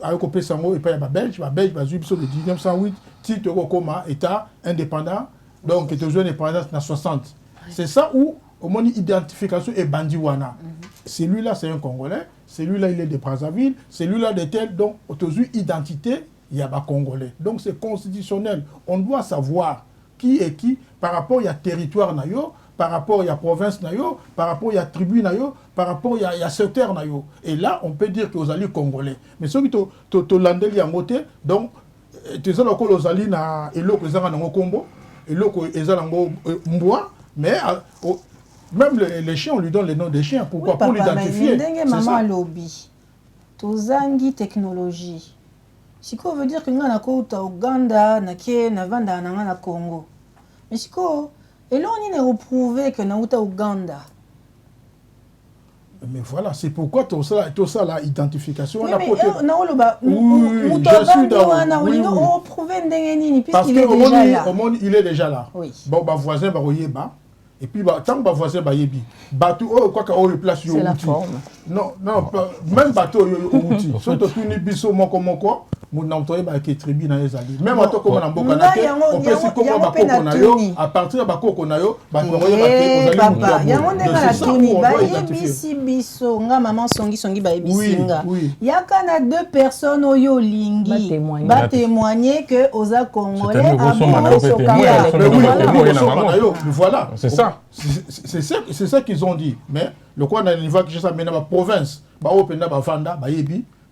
avec le Sango et puis il y a Belge, de 1908, titre Rokoma, État indépendant, donc il est indépendant en 60. C'est ça où, au moins, l'identification est Bandiwana. Celui-là, c'est un Congolais, celui-là, il est de Brazzaville, celui-là, de tel, donc, autour identité, il y a des Congolais. Donc, c'est constitutionnel. On doit savoir qui est qui par rapport à territoire, par rapport à province, par rapport à tribu, par rapport à secteur. Et là, on peut dire que vous allez Congolais. Mais ceux qui sont landés en côté, donc, tu sais, vous allez dans le Combo, et là, ils ont Mboa, mais même les chiens, on lui donne les noms des chiens. Pourquoi? Pour l'identifier. Maman lobby. Tozangi technologie. Si quoi veut dire que nous avons Ouganda, Navanda, na Congo. Mais si quoi? Et là, on a reprouvé que nous avons Ouganda. Mais voilà, c'est pourquoi tout ça, l'identification. Oui, mais je suis d'accord. Oui, parce qu'il est déjà là. Oui. Bon, voisin, et puis, tant que voisin, bateau, quoi qu'il place, c'est la forme. Non, même bateau, outil. Surtout, biso, moko, mon employé qui est tribu dans les alliés. Même à toi, comme on a beaucoup on peut se comment à partir de Bako Konayo, papa, il y a un biso, maman songi baebisinga. Il y a deux personnes au lingi va témoigner que Oza Congolais voilà, c'est ça. C'est ça qu'ils ont dit. Mais le quoi dans niveau que ça mène à la province,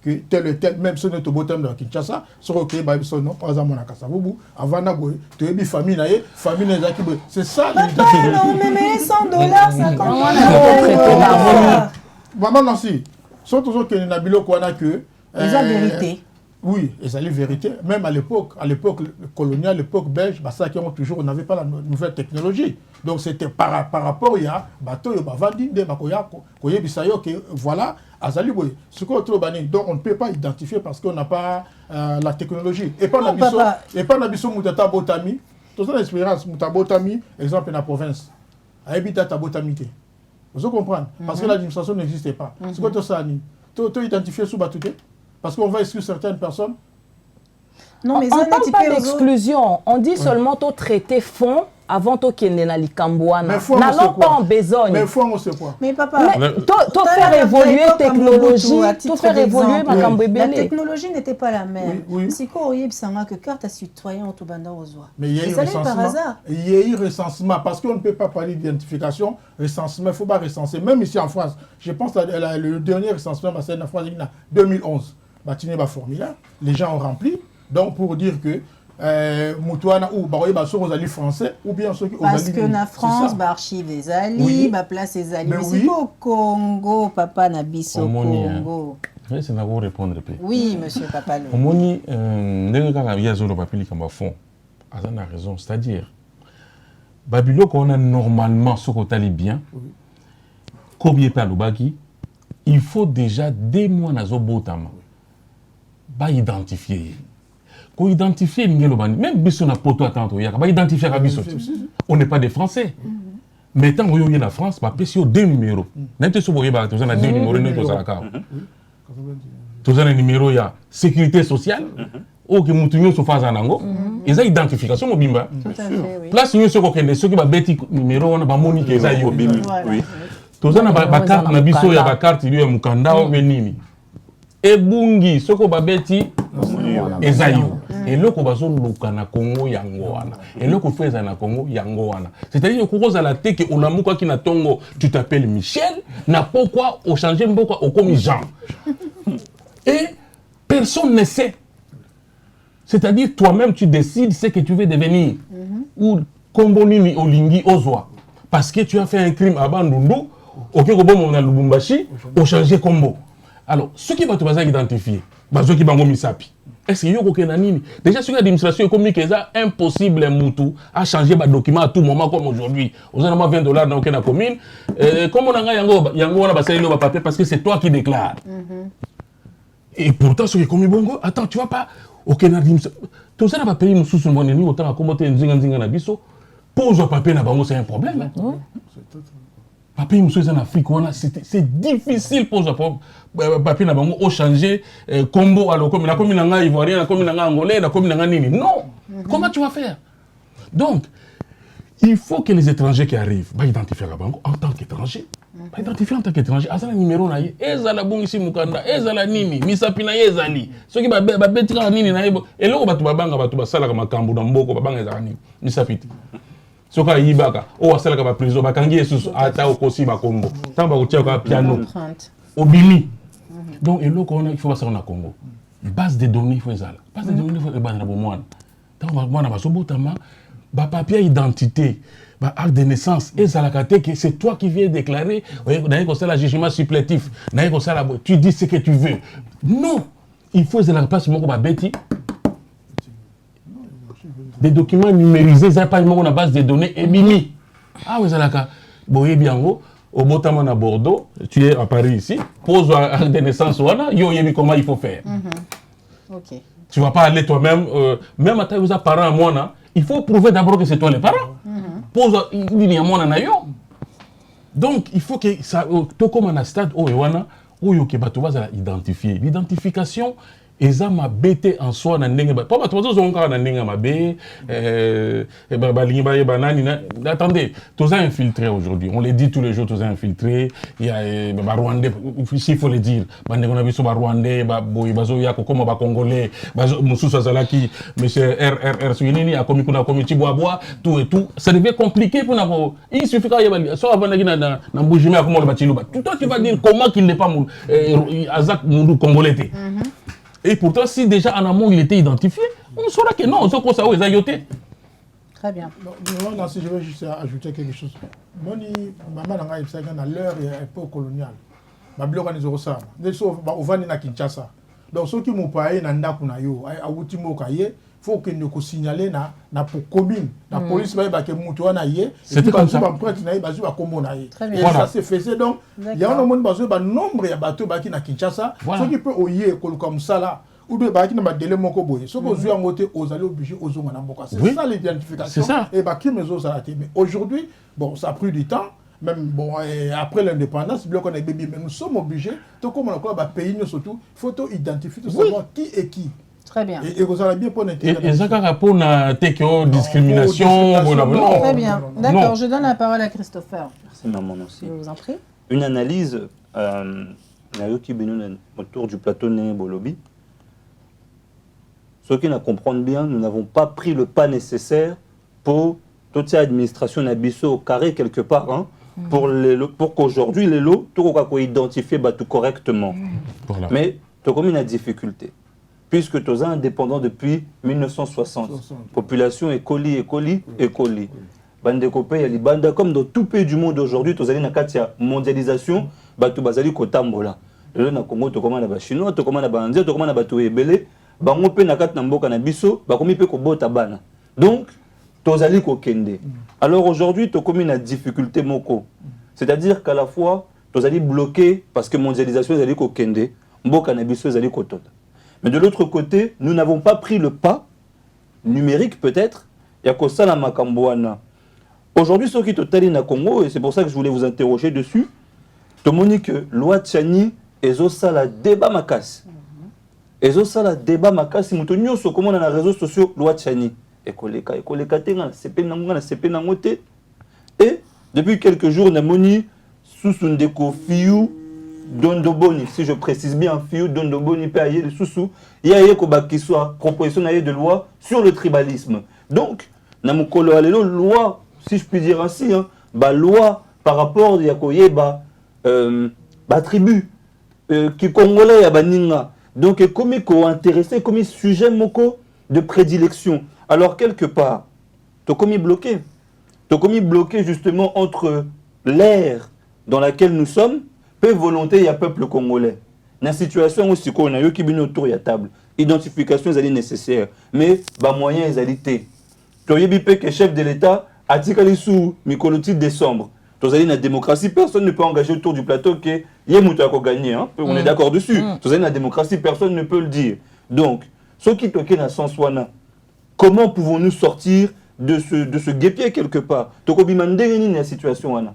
que tel et tel, même si on est au bottom de Kinshasa, sur OK, son nom, par exemple, avant de famille, c'est ça. Non, mais $100, ça commence. Maman Nancy, sont toujours que Nabilo Kwana que. C'est la vérité. Oui, et c'est la vérité. Même à l'époque coloniale, l'époque belge, ça qui ont toujours, on n'avait pas la nouvelle technologie. Donc c'était par rapport à bateau, voilà, donc on ne peut pas identifier parce qu'on n'a pas la technologie. Et pas Nabiso Moutata Botami, toute ça l'expérience Moutata Botami, exemple dans la province, à Ebita Botami. Vous comprenez? Parce que l'administration n'existait pas. C'est quoi tout ça? Tu identifies sous Batouté? Parce qu'on va exclure certaines personnes. Non, mais on ne parle pas d'exclusion. On dit seulement de traiter fond avant de kende na likambouana. N'allons pas en besogne. Mais fond, on sait quoi? Mais papa, tout faire évoluer la technologie, tout faire évoluer ma la technologie n'était pas la même. C'est quoi au Yébsanga que carte à citoyen au Toubanda aux oies? Mais il y a eu recensement. Il y a eu recensement parce qu'on ne peut pas parler d'identification. Recensement, il ne faut pas recenser. Même ici en France, je pense que le dernier recensement, c'est en France, en 2011. Bâtiment va formulaire, les gens ont rempli. Donc pour dire que Moutouana ou Baroye Basso aux alliés français ou bien ceux qui aux parce que la France archive les alliés, va place les alliés. Mais c'est au Congo, papa Nabiso Congo. C'est n'a pas répondre. Oui, monsieur Papa. Omoni, n'est pas la zone papili comme fond. Azan a raison, c'est-à-dire Babylone qu'on a normalement ce qu'on t'a bien. Combien par le baki, il faut déjà des mois dans le botama. Pas identifier. qu'on identifie même biso na poto attendre ya ba identifier biso. On n'est pas des Français. Mais tant que la France, bah pécio deux numéros. N'importe ce boyé bah tous en a deux numéros ne tous à la carte. Tous en a numéro ya sécurité sociale. Ou que mutunyo se fasse en ango. Ils ont identification mobimba. Place nous ce qu'on ceux qui va bêti numéro on a ba moni que ça yo bimi. Oui. Tous en a ba carte na biso ya ba carte lui mukanda o benini. Ebungi soko babeti ezayo eloko bazoluka na Congo yango wana eloko feza na Congo yango wana c'est-à-dire kokoza la te que olamuka ki na tongo tu t'appelles Michel na pourquoi au changer mboka au comme Jean et personne ne sait, c'est-à-dire toi-même tu décides ce que tu veux devenir ou kombonini olingi ozwa parce que tu as fait un crime à Bandundu OK ko bon na Lubumbashi au changer combo. Alors, ceux qui vont te identifier, ceux qui vont misapi, est-ce qu'il y a aucun anime? Déjà, sur l'administration économique, c'est impossible à changer de document à tout moment comme aujourd'hui. Vous avez $20 dans la commune. Comme on a papier parce que c'est toi qui déclares. Et pourtant, ceux qui sont bongo, attends, tu vois pas, aucun administration. Tout ça n'a pas payé nous sous son bon autant à commenter un zinga na biso. Pose au papier na bango, c'est un problème. Papier monsieur en Afrique, c'est difficile pour papier na bango au changer combo alors comme la commune nga ivoirien, la commune nga angolais, la commune nga nini. Non. Comment tu vas faire? Donc il faut que les étrangers qui arrivent va identifier la bango en tant qu'étranger. Va identifier en tant qu'étranger. Azala numéro na ye, ezala bongi si mukanda, ezala nini, misapi na ye ezali. Ceux qui ba betika nini na yebo, eloko batu babanga batu basala kama kambu na mboko babanga ezala nini. Misapiti. Soka yibaka o asala ka ba prison bakangi esusu ata okosi ba Congo tamba kotia ka piano obimi donc eloko il faut passer na Congo base de données il faut ezala base de données il faut ebana bo mwana tamba mwana basobotama ba papier identité ba acte de naissance ezala ka te que c'est toi qui viens déclarer na ko sala jugement supplétif na ko sala tu dis ce que tu veux non il faut ezala place moko ba beti des documents numérisés, ça pas une base de données et mimi. Ah oui, Zalaka, boye biango, au Botaman à Bordeaux, tu es à Paris ici, pose acte de naissance, voilà, yo yebi comment il faut faire. Ok. Tu vas pas aller toi-même, même à ta parents à moi, il faut prouver d'abord que c'est toi les parents. Pose il y a moi na yo. Donc il faut que ça, tout comme un stade, oh ewana, oh yo ke bato va identifier. L'identification. Et ça m'a bêté en soi dans n'engue pas bah toi on encore dans n'engue m'a bé attendez tous infiltrés aujourd'hui on les dit tous les jours tous infiltrés il y a Rwandais s'il faut le dire bande on a vu sur Rwandais boy bazo ya comme ba congolais bazo mususa zalaki monsieur RRR suinini a commis kuna commis bois tout et tout ça devient compliqué pour nous il suffit qu'il y a soit avant na mbujima comme le batiluba tout toi tu vas dire comment qu'il n'est pas Azak Mundu congolais. Et pourtant, si déjà en amont il était identifié, on saura que non, on sait qu'on s'est ayoté. Très bien. Non, si je veux juste ajouter quelque chose. Moi, maman n'a pas eu à l'heure époque coloniale. Ma bloc a des ça. Des choses au Vani na Kinshasa. Donc ceux qui m'ont payé na ndakuna yo, a outimo kaye, faut que nous signaler na pour commune, la police va que mutu na yé. C'était comme ça. Et ça se faisait donc. Il y a un nombre de bateaux qui na Kinshasa. Ceux qui peuvent oyer comme ça là. Ou bien bah qui n'a pas délai mon coboy. Ceux qui ont monté aux allées obligés aux hommes en Amboka. C'est ça l'identification. Et bah qui me ont arrêté. Mais aujourd'hui, bon, ça a pris du temps. Même bon, après l'indépendance, bien qu'on est bébé, mais nous sommes obligés, tout comme on a quoi, pays nous surtout, il faut identifier, tout savoir qui est qui. Très bien. Et vous allez bien pour l'intégration. Et ça, pour la discrimination. Très bien. D'accord, je donne la parole à Christopher. Merci, maman, aussi. Je vous en prie. Une analyse autour du plateau Né Bolobi. Ceux qui ne comprennent bien, nous n'avons pas pris le pas nécessaire pour toute cette administration au carré quelque part, hein, pour qu'aujourd'hui les lots, tout qu'on identifier tout correctement. Voilà. Mais tu as comme une difficulté. Puisque tu es indépendant depuis 1960. Population écoli. Bande copé, il y a comme dans tout pays du monde aujourd'hui, tu as une mondialisation, tu as kotambola. Le Congo, tu commandes les Chinois, tu commandes les Indiens, tu commandes les Ebele, bango pe nakat na mboka na biso, bakomi pe ko bota bana. Donc, tu as kokende. Alors aujourd'hui, tu as comme une difficulté moko. C'est-à-dire qu'à la fois, tu as bloqué parce que mondialisation est kokende, mboka na biso est kotoda. Mais de l'autre côté, nous n'avons pas pris le pas numérique peut-être, il y a que ça la Makamboana. Aujourd'hui, ceux qui totalent na Congo, et c'est pour ça que je voulais vous interroger dessus, tout le monde dit que loi Tchani et ça la débat makas. Et ça la débat makas, si nous tenions sur comment on a les réseaux sociaux loi Tchani. Et depuis quelques jours, Namoni sous un déco fiou Dondoboni, si je précise bien, fiou Dondoboni peut aller le sous il y a qui soit proposition de loi sur le tribalisme. Donc, Namukolo alelo loi, si je puis dire ainsi, hein, bah loi par rapport à Yakoyeba tribu qui congolais ya baninga. Donc comme ko intéressé comme sujet moko de prédilection. Alors quelque part, tu as bloqué. Tu as bloqué justement entre l'ère dans laquelle nous sommes et volonté et peuple congolais. Dans la situation où on a eu qui autour de la table, identification est nécessaire, mais les moyens sont été. Tu as vu que le chef de l'État a dit qu'il sous Mikoloti décembre. Tu as dit la démocratie, personne ne peut engager autour du plateau que Yemouta a gagné. Hein? On est d'accord dessus. Tu as dit la démocratie, personne ne peut le dire. Donc, ce qui toquent dans le sens comment pouvons-nous sortir de ce guépier quelque part? Tu as dit la situation.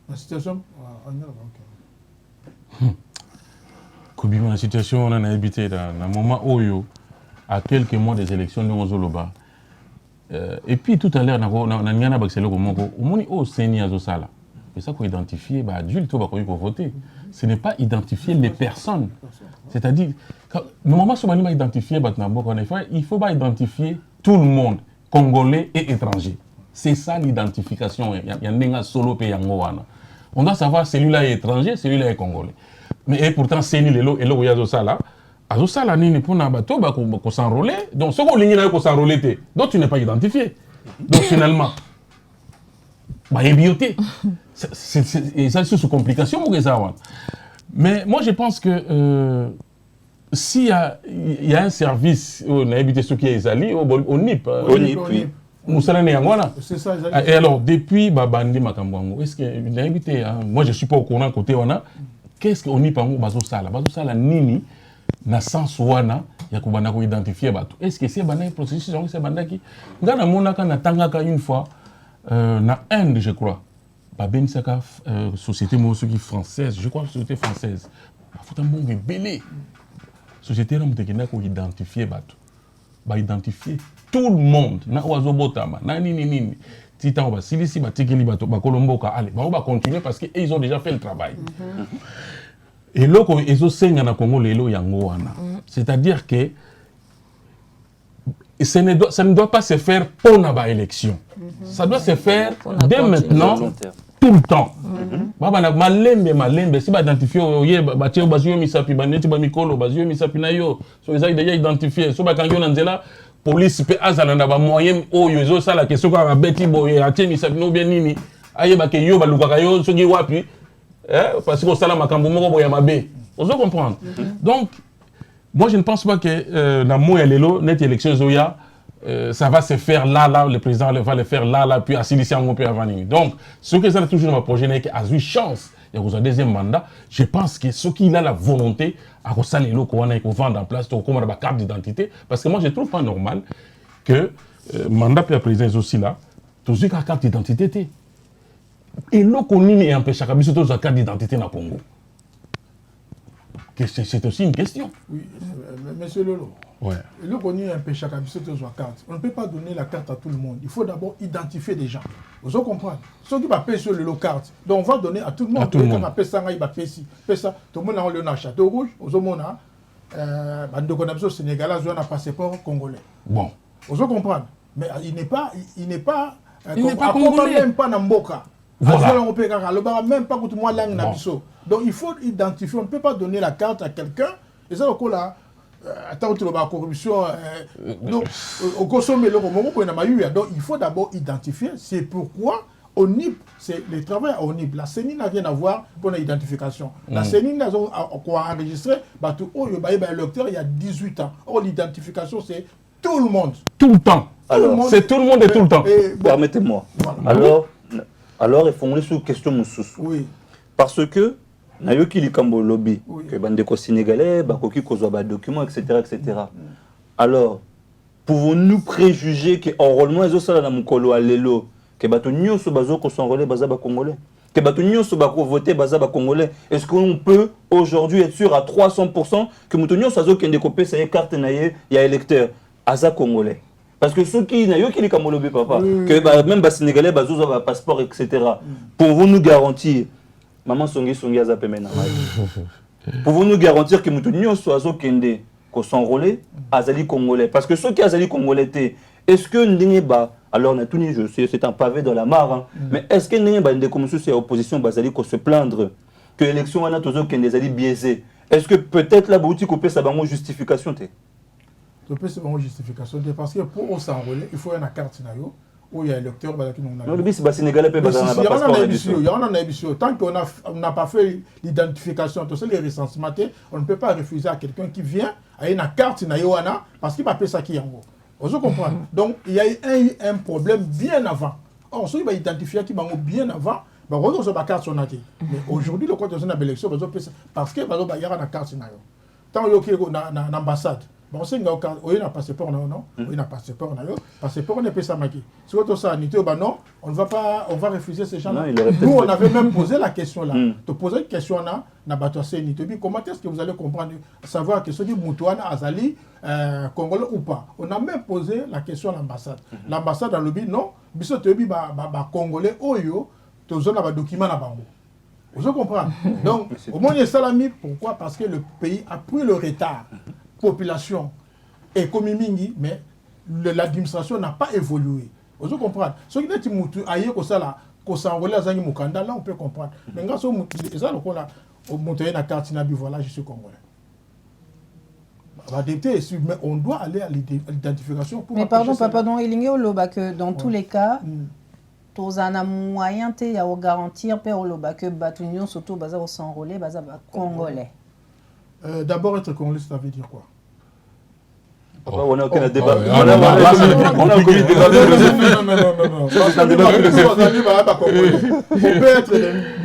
La situation Kobima, la situation, on a habité dans un moment où, à quelques mois des élections, nous avons et puis tout à l'heure, on a Baxelo au Séni Azosala. C'est ça qu'on identifie, adulte, pour voter. Ce n'est pas identifier les personnes. C'est-à-dire, normalement, si on identifier, il faut pas identifier tout le monde, congolais et étrangers. C'est ça l'identification. Il y a un solo pays. On doit savoir celui-là est étranger, celui-là est congolais. Mais pourtant, c'est ni le et Azosala. Azosala ni pour na bateau ko s'enrôler. Donc ce qu'on ligne là ko s'enrôler, donc tu n'es pas identifié. Donc finalement, bioté. C'est ça sous complication mais moi je pense que s'il y a un service on a habité ceux qui est allé au NIP. C'est ça. Et alors depuis Babandi Makambwango, est-ce que habité moi je suis pas au courant côté on a qu'est-ce qu'on y pango bazosala nini na sens wana ya kubana ko identifier bato. Est-ce que c'est bana processus c'est bandaki ngana monaka na tangaka une fois na Inde je crois. Ben saka société mosuki française, je crois société française. Faut un bon belé. Société là mutekena ko identifier bato. Ba identifier tout le monde na oiseau botama na nini titan ba silisi ba tikeli bato ba kolomboka allez ba va continuer parce que ils ont déjà fait le travail. Et là ils ont senga na Congo lelo yango wana. C'est-à-dire que ça ne doit pas se faire pour la élection. Ça doit se faire dès maintenant, tout le temps. Malembe, si ba identifier ba tio bazio misapi ba neti ba mikolo bazio misapi na yo, so ils ont déjà identifié, so ba kango na nzela police pe azala na ba moyen oyo zo sala question ka ba beti boye atie misapi no bien nini aye ba ke yo ba lukaka yo so gi wapi parce que sala makambo moko boya mabe. On doit comprendre. Donc moi, je ne pense pas que dans Moya Lelo, net élection Zoya, ça va se faire là, le président va le faire là, puis à Silicia, on peut avancer. Donc, ce que ça a toujours dans ma projet, c'est qu'il a eu chance, il y a un deuxième mandat. Je pense que ce qu'il a la volonté, à Rosalé Lelo, qu'on a vendre en place, comme on a carte d'identité, parce que moi, je ne trouve pas normal que le mandat pour le président aussi là, tout ce qui a carte d'identité. Et là, qu'on y empêche à la carte d'identité dans le Congo. C'est aussi une question. Oui, monsieur Lolo. Ouais. Le connu un péché à carte. On ne peut pas donner la carte à tout le monde. Il faut d'abord identifier des gens. Vous comprenez? Ceux qui va payer sur le carte. Donc on va donner à tout le monde. Tout le monde. Ça, il va payer ci, ça. Tout le monde a le château rouge. Vous avez Sénégalais, ils ont un passeport congolais. Bon. Vous comprenez? Mais il n'est pas congolais. Même pas Namboka. Voilà. Même pas pour moi langue nabiso. Donc il faut identifier. On ne peut pas donner la carte à quelqu'un. Et ça, là, attends, tu la corruption. Donc, au consommé le donc il faut d'abord identifier. C'est pourquoi au NIP, c'est le travail au NIP. La CENI n'a rien à voir pour l'identification. La CENI n'a enregistré l'électeur il y a 18 ans. Or, l'identification, c'est tout le monde. Tout le temps. C'est tout le monde et tout le temps. Permettez-moi. Voilà. Alors, il faut me laisser une question, monsieur. Oui. Parce que, nayoki likambo lobby, oui. que bandeko sénégalais, bakoki kozwa ba documents, etc., etc. Alors, pouvons-nous préjuger que enrôlement est ça dans mon colo à l'élo que bato nyonso bazo ko s'enrôler bazaba congolais que bato nyonso ba ko voter bazaba congolais est-ce qu'on peut aujourd'hui être sûr à 300% que muto nyonso azo kende kopé sa carte na ye ya électeur aza congolais parce que ceux qui na yo ki likamolobi papa que même ba sénégalais bazo ba passeport etc. Pouvons-nous garantir maman songi aza pemena pouvons-nous garantir que muto nyonso azo kende ko s'enrôler azali congolais parce que ceux qui azali congolais est-ce que ndengeba alors, on a tout dit, je sais, c'est un pavé dans la mare, hein. Mais est-ce qu'il y a des commissions de l'opposition qui se plaindre que l'élection a toujours des alliés biaisés? Est-ce que peut-être la boutique peut ça une justification? Ça peut être une justification parce que pour s'enrôler, il faut une carte où il y a l'électeur qui n'ont pas. Non, le but c'est Sénégalais peut pas tant qu'on n'a pas fait l'identification, tout ça, les recensements, on ne peut pas refuser à quelqu'un qui vient à une carte parce qu'il va payer ça qui est en haut. Vous comprenez? Donc, il y a eu un problème bien avant. Or, ceux qui vont identifier qui vont bien avant, on va carte sur Mais aujourd'hui, le compte de l'élection, parce que il y a une carte. Tant qu'il y a une ambassade, on sait qu'il y a un passeport, non? Il y a un passeport, passeport, n'est pas ça. Si on ça, non, on va refuser ces gens-là. Nous, on avait même posé la question là. Tu poses une question là, comment est-ce que vous allez comprendre, savoir que ceux qui Moutouana, Azali, Congolais ou pas? On a même posé la question à l'ambassade. L'ambassade a le dit non, biso tebi Congolais, oyo, tu as un document à Bango. Vous comprenez? Donc, au moins, il y a salami. Pourquoi? Parce que le pays a pris le retard. Population et Komimingi, mais l'administration n'a pas évolué. Vous comprenez? Ce qui est moutou ailleurs que ça là, qu'on s'envole à Zangi Mukanda, là on peut comprendre. Mais grâce au moutou, ça le coup là, au moutou na carte nabi voilà, je suis congolais. Mais on doit aller à l'identification pour. Mais pardon, papa, donc il y a que dans tous les cas. Tous un moyen de garantir que Batunion surtout au s'enrôler congolais. D'abord être congolais, ça veut dire quoi? On n'a aucun débat. On a aucun débat. Non. On peut être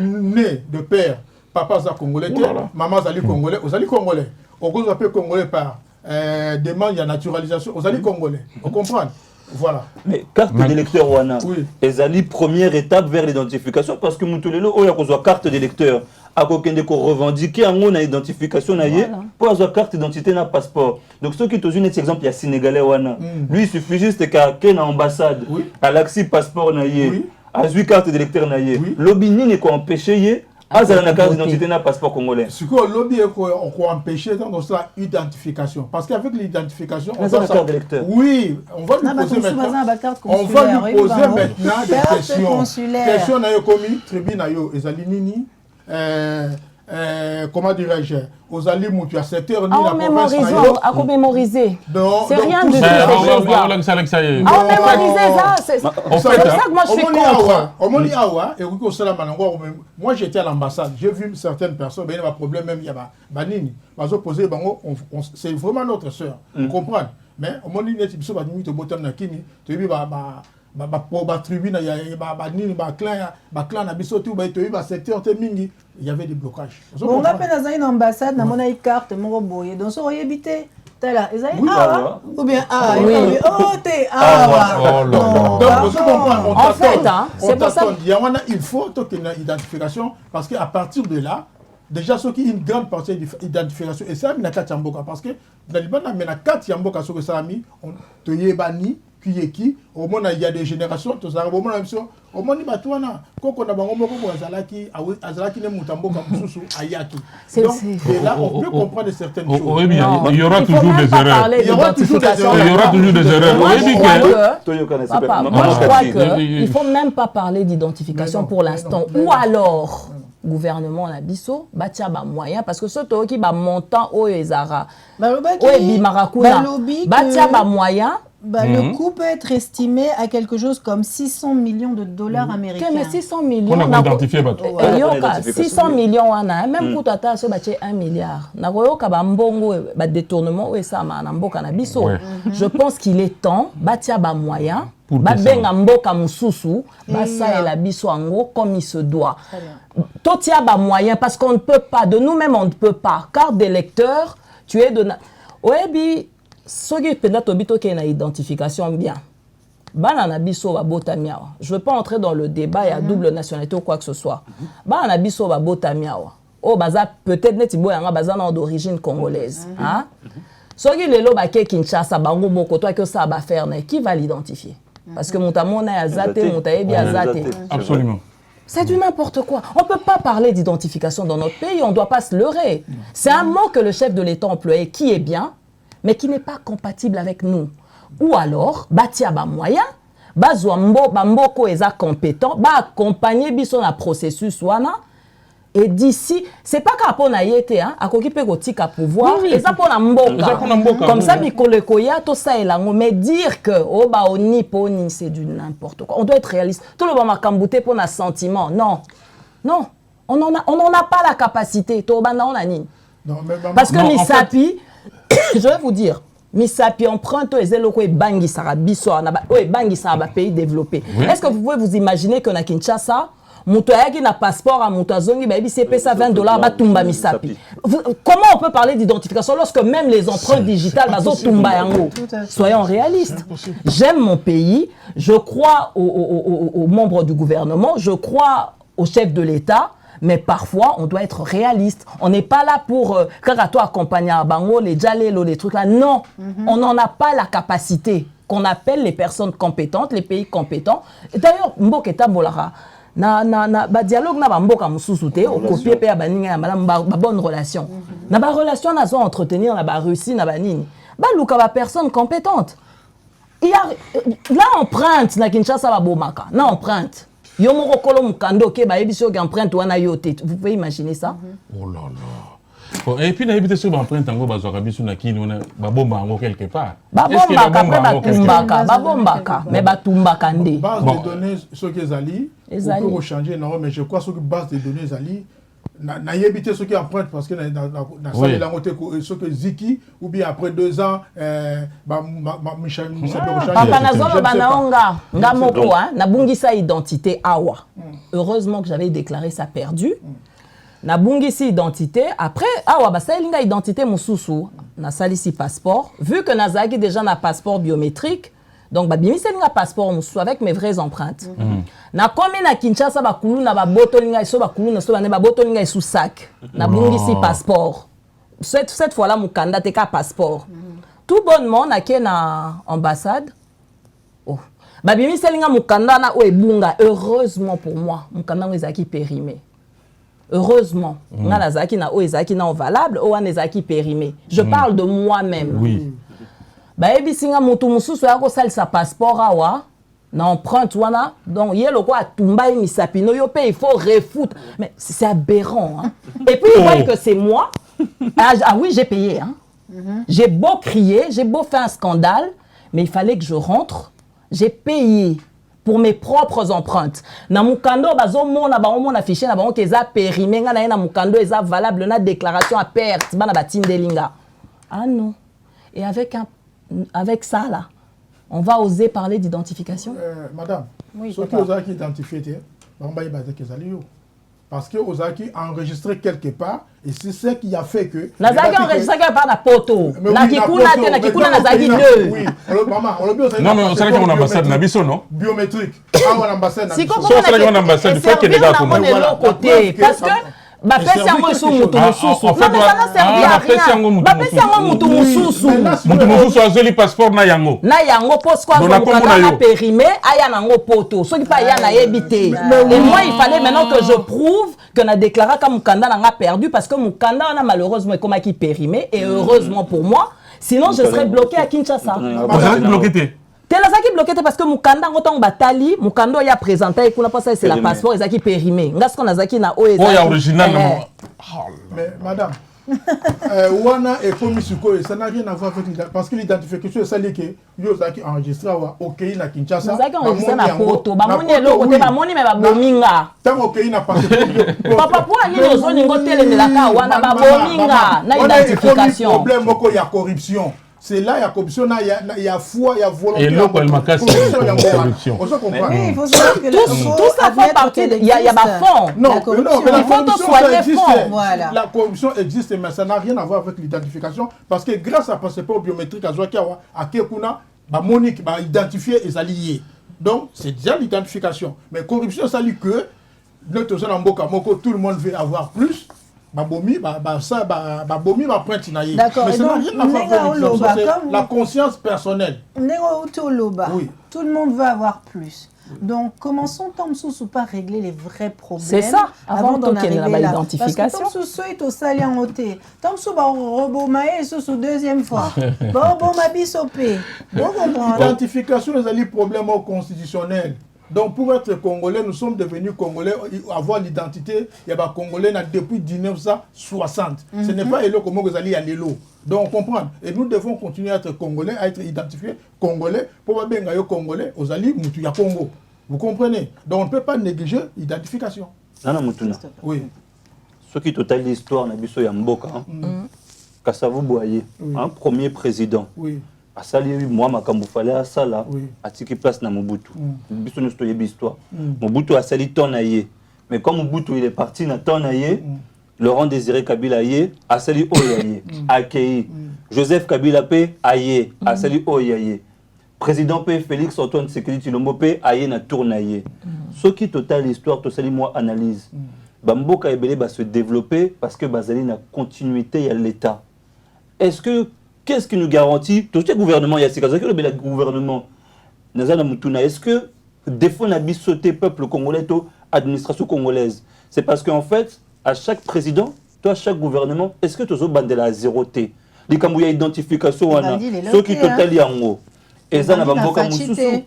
né de père, papa est congolais, maman est congolais, vous allez congolais. On peut appeler congolais par demande, il y a naturalisation, vous allez congolais. Vous comprenez? Voilà. Mais carte d'électeur wana, ezali première étape vers l'identification parce que Moutolelo oya kozwa carte d'électeur akokende ko revendiquer en na identification na ye pour avoir carte d'identité na passeport. Donc ceux qui tozu net exemple il y a sénégalais wana. Lui il suffit juste qu'à na ambassade à l'axi passeport na ye, à lui carte d'électeur na ye. Lobby ni ko empêcher ye azala na carte d'identité na passeport congolais. Ce que le lobby est qu'on empêcher dans ça identification parce qu'avec l'identification on va carte d'électeur. Oui, on va lui poser maintenant des questions. Question na yo komi tribune na yo ezali nini comment dirais-je, aux alliés moutu à 7 heures ni la province à commémoriser. C'est rien de tout. À mémoriser ça, c'est pour ça que moi je suis contre. Moi j'étais à l'ambassade, j'ai vu certaines personnes, il y a un problème même, il y a Banini, c'est vraiment notre soeur, vous comprenez? Mais au moment où il y a des personnes qui ont été il y avait des blocages. On a fait une ambassade, on a une carte, on a boyé. Donc, on a évité. Ou bien en fait, c'est pour ça. Il faut une identification parce qu'à partir de là, déjà, ceux qui ont une grande partie d'identification, et ça, il y a 4 Yamboka parce que dans le Liban, il y a 4 Yamboka sur le Salami, on te yébani. Qui au moins il y a des générations tout ça au moins au moins il batouana quand on a bango ko azalaki ne mutambo ka mususu ayaki donc et là on peut comprendre certaines choses. Il y aura toujours des erreurs. Il y aura toujours des erreurs. Moi je crois qu'il faut même pas parler d'identification pour l'instant ou alors gouvernement na biso batia ba moyen parce que surtout qui ba montant o ezara o bimarakuna batia ba moyen. Le coût peut être estimé à quelque chose comme 600 millions de dollars américains. Mais 600 millions, on a identifié 600 millions, même coût total, c'est 1 milliard. Détournement, je pense qu'il est temps, batia ba moyen, babenga mboka mususu, basa et la biso ango comme il se doit. Totia ba moyen parce qu'on ne peut pas, de nous-mêmes on ne peut pas. Carte d'électeur, tu es de... Ce qui peut être obito qui est une identification bien. Banana biso ba bota miawa. Je veux pas entrer dans le débat, il y a double nationalité ou quoi que ce soit. Banana biso ba bota miawa. Oh baza peut-être neti boyanga baza d'origine congolaise, hein? Soki lelo ba ke Kinshasa bango moko toi que ça ba faire qui va l'identifier? Parce que montamona azate, montaebi azate. Absolument. C'est du n'importe quoi. On ne peut pas parler d'identification dans notre pays, on ne doit pas se leurrer. C'est un mot que le chef de l'État employait qui est bien, mais qui n'est pas compatible avec nous. Ou alors, batia ba moyen, bazwa mboko eza compétent, ba accompagner biso na processus wana. Et d'ici, c'est pas qu'à pona yete, hein, à koki pe kotika pouvoir, et ça pona mboka. Comme ça, mikole koya, tout ça est là. Mais dire que, oh bah, oni poni, c'est du n'importe quoi. On doit être réaliste. Tout le monde m'a cambouté pour un sentiment. Non. Non. On n'en a pas la capacité. Parce que Misapi, je vais vous dire, Misapi emprunte aux élocaux et bangi sarabiso, et bangi saraba pays développé. Est-ce que vous pouvez vous imaginer qu'on a Kinshasa? Moutoyaki n'a passeport à Moutazongi, baby CP ça $20, ba tumba misapi. Comment on peut parler d'identification lorsque même les empreintes digitales bazo tumba yango? Soyons réalistes. J'aime mon pays, je crois aux membres du gouvernement, je crois au chef de l'État, mais parfois on doit être réaliste. On n'est pas là pour karato accompagner à bango, les jalelo, les trucs là. Non, on n'en a pas la capacité qu'on appelle les personnes compétentes, les pays compétents. Et d'ailleurs, Mboketa Bolara. ba dialogue na ba mboka mususu te o copier pe ya baninga ya malamu ba bonne relation na ba relation na zo entretenir na ba Russie na ba nini ba luka ba personne compétente il y a la empreinte na Kinshasa ba bomaka na empreinte yo moko kolo mukando ke ba yebiso ke empreinte wana yote vous pouvez imaginer ça oh là là. Bon, et puis, il y a des choses qui sont en train de se faire quelque part. Mais batumbaka nde. Base de données, ce qui est Ali, on peut changer, non, mais je crois que base de données Ali, n'a évité ce qui emprunte parce que ce que Ziki, ou bien après 2 ans, Michel Papa Nazolo Banaonga, Ngamoko, na bungisa identité awa. Heureusement que j'avais déclaré ça perdu. Na bungisi identité après awa basalinga identité mususu na salisi passeport vu que nazaki déjà na passeport biométrique donc ba bimiselinga passeport mususu avec mes vraies empreintes na komi na Kinshasa ba kulu na ba botolinga iso ba kulu na so ba botolinga sous sac na bungisi passeport cette fois là mukanda te ka passeport tout bonnement na ke na ambassade oh ba bimiselinga mukanda na o ebunga heureusement pour moi mukanda ezaki périmé. Heureusement, Nazaki na o ezaki na valable, o ezaki périmé. Je parle de moi-même. Oui. Ba ebisinga mutu mususu ya ko salisa passeport awa na empreinte wana donc yelo ko atumba misapino yo pe il faut refoutre. Mais c'est aberrant hein. Et puis vous voyez que c'est moi. Ah oui, j'ai payé hein. J'ai beau crier, j'ai beau faire un scandale, mais il fallait que je rentre. J'ai payé pour mes propres empreintes. Na mukando bazo mona ba mona affiché na ba que eza périmé nga na mukando eza valable na déclaration à perte bana batindelinga. Ah non. Et avec ça là, on va oser parler d'identification. Madame, oui, ce qui osaki identifié ba mbaye ba kezali yo. Parce que Ozaki a enregistré quelque part et c'est ce qui a fait que Nazaki enregistré quelque part na poto. Na kikuna Nazaki deux. Oui, maman, on le bio ça. Non mais on sait que mon ambassade na biso non. Biométrique. Ah on ambassade. Si comment on a ambassade, il faut que les gars côté parce que ba pesi yango so mutu mususu. Non mais ça n'a servi à rien. Ba pesi yango mutu mususu. Mutu mususu azoli passeport na yango. Na yango pose quoi na périmé aya nango poto. Soki pa ya na yebité. Et moi il fallait maintenant que je prouve que na déclaré que Mukanda n'a perdu parce que Mukanda a malheureusement comme qui périmé et heureusement pour moi, sinon je serais bloqué à Kinshasa. Vous êtes bloqué. Telazaki bloqué parce que Mukanda ngoto batali Mukando ya présenté kuna pas ça c'est la passeport ezaki périmé ngasko nazaki na o ezaki original mais madame wana et comme suko ça n'a rien à voir avec parce que l'identification c'est ça que yozaki enregistré au pays na Kinshasa nazaki enregistré na poto ba moni eloko te ba moni me ba bominga tant au pays na passeport papa pour ani ozo ningo telemela ka wana ba bominga na identification problème moko ya corruption. c'est là il y a corruption, il y a foi, il y a volonté. Et là, elle m'a cassé la corruption. On se comprend. Oui, il faut savoir que tout ça fait partie. Il y a ma fond. Non, la corruption. non, mais la Il faut corruption, soigner ça existe. fond. Voilà. La corruption existe, mais ça n'a rien à voir avec l'identification. Parce que grâce à passeport biométrique, à Kekuna, Monique va identifier les alliés. Donc, c'est déjà l'identification. Mais corruption, ça dit que tout le monde veut avoir plus. Babomi va prendre. D'accord. Mais ça n'a rien à voir avec l'identification. C'est la conscience personnelle. Oui. Tout le monde veut avoir plus. Donc, commençons Tamsou par régler les vrais problèmes. C'est ça, avant d'en arriver là. L'identification. Parce que Tamsou est au salé en ôté. Tamsou va rebomailler sous deuxième fois. Bon, ma bisopé. Bon, comprendre. L'identification, c'est un problème constitutionnel. Donc, pour être Congolais, nous sommes devenus Congolais, avoir l'identité, il y a des Congolais depuis 1960. Ce n'est pas Elo comme vous allez à l'élo. Donc, on comprend. Et nous devons continuer à être Congolais, à être identifiés Congolais, pour bien être Congolais, aux alliés, il y a Congo. Vous comprenez? Donc, on ne peut pas négliger l'identification. Non, Moutuna. Oui. Ce qui total l'histoire, Nabiso Yamboka, Kassavou Boye, un premier président. Oui. Asali moi makambo fallait asala atiki place na Mobutu. Biso nous stoye histoire. Mobutu asali tonaye. Mais comme Mobutu il est parti na tonaye, Laurent Désiré Kabila yé asali oyaye. Akei. Joseph Kabila pe aye asali oyaye. Président pe Félix Antoine Tshisekedi Tshilombo pe aye na tournaye. Ce qui total l'histoire to sali moi analyse. Bamboka ebele va se développer parce que bazali na continuité à l'état. Est-ce que qu'est-ce qui nous garantit tout ce gouvernement, il y a le gouvernement, est-ce que défaut n'a sauté peuple congolais, administration congolaise? C'est parce qu'en fait, à chaque président, à chaque gouvernement, est-ce que tu as bandé la zéroté? Les Cambouya identification, ceux qui totalent en haut. Et ça n'a pas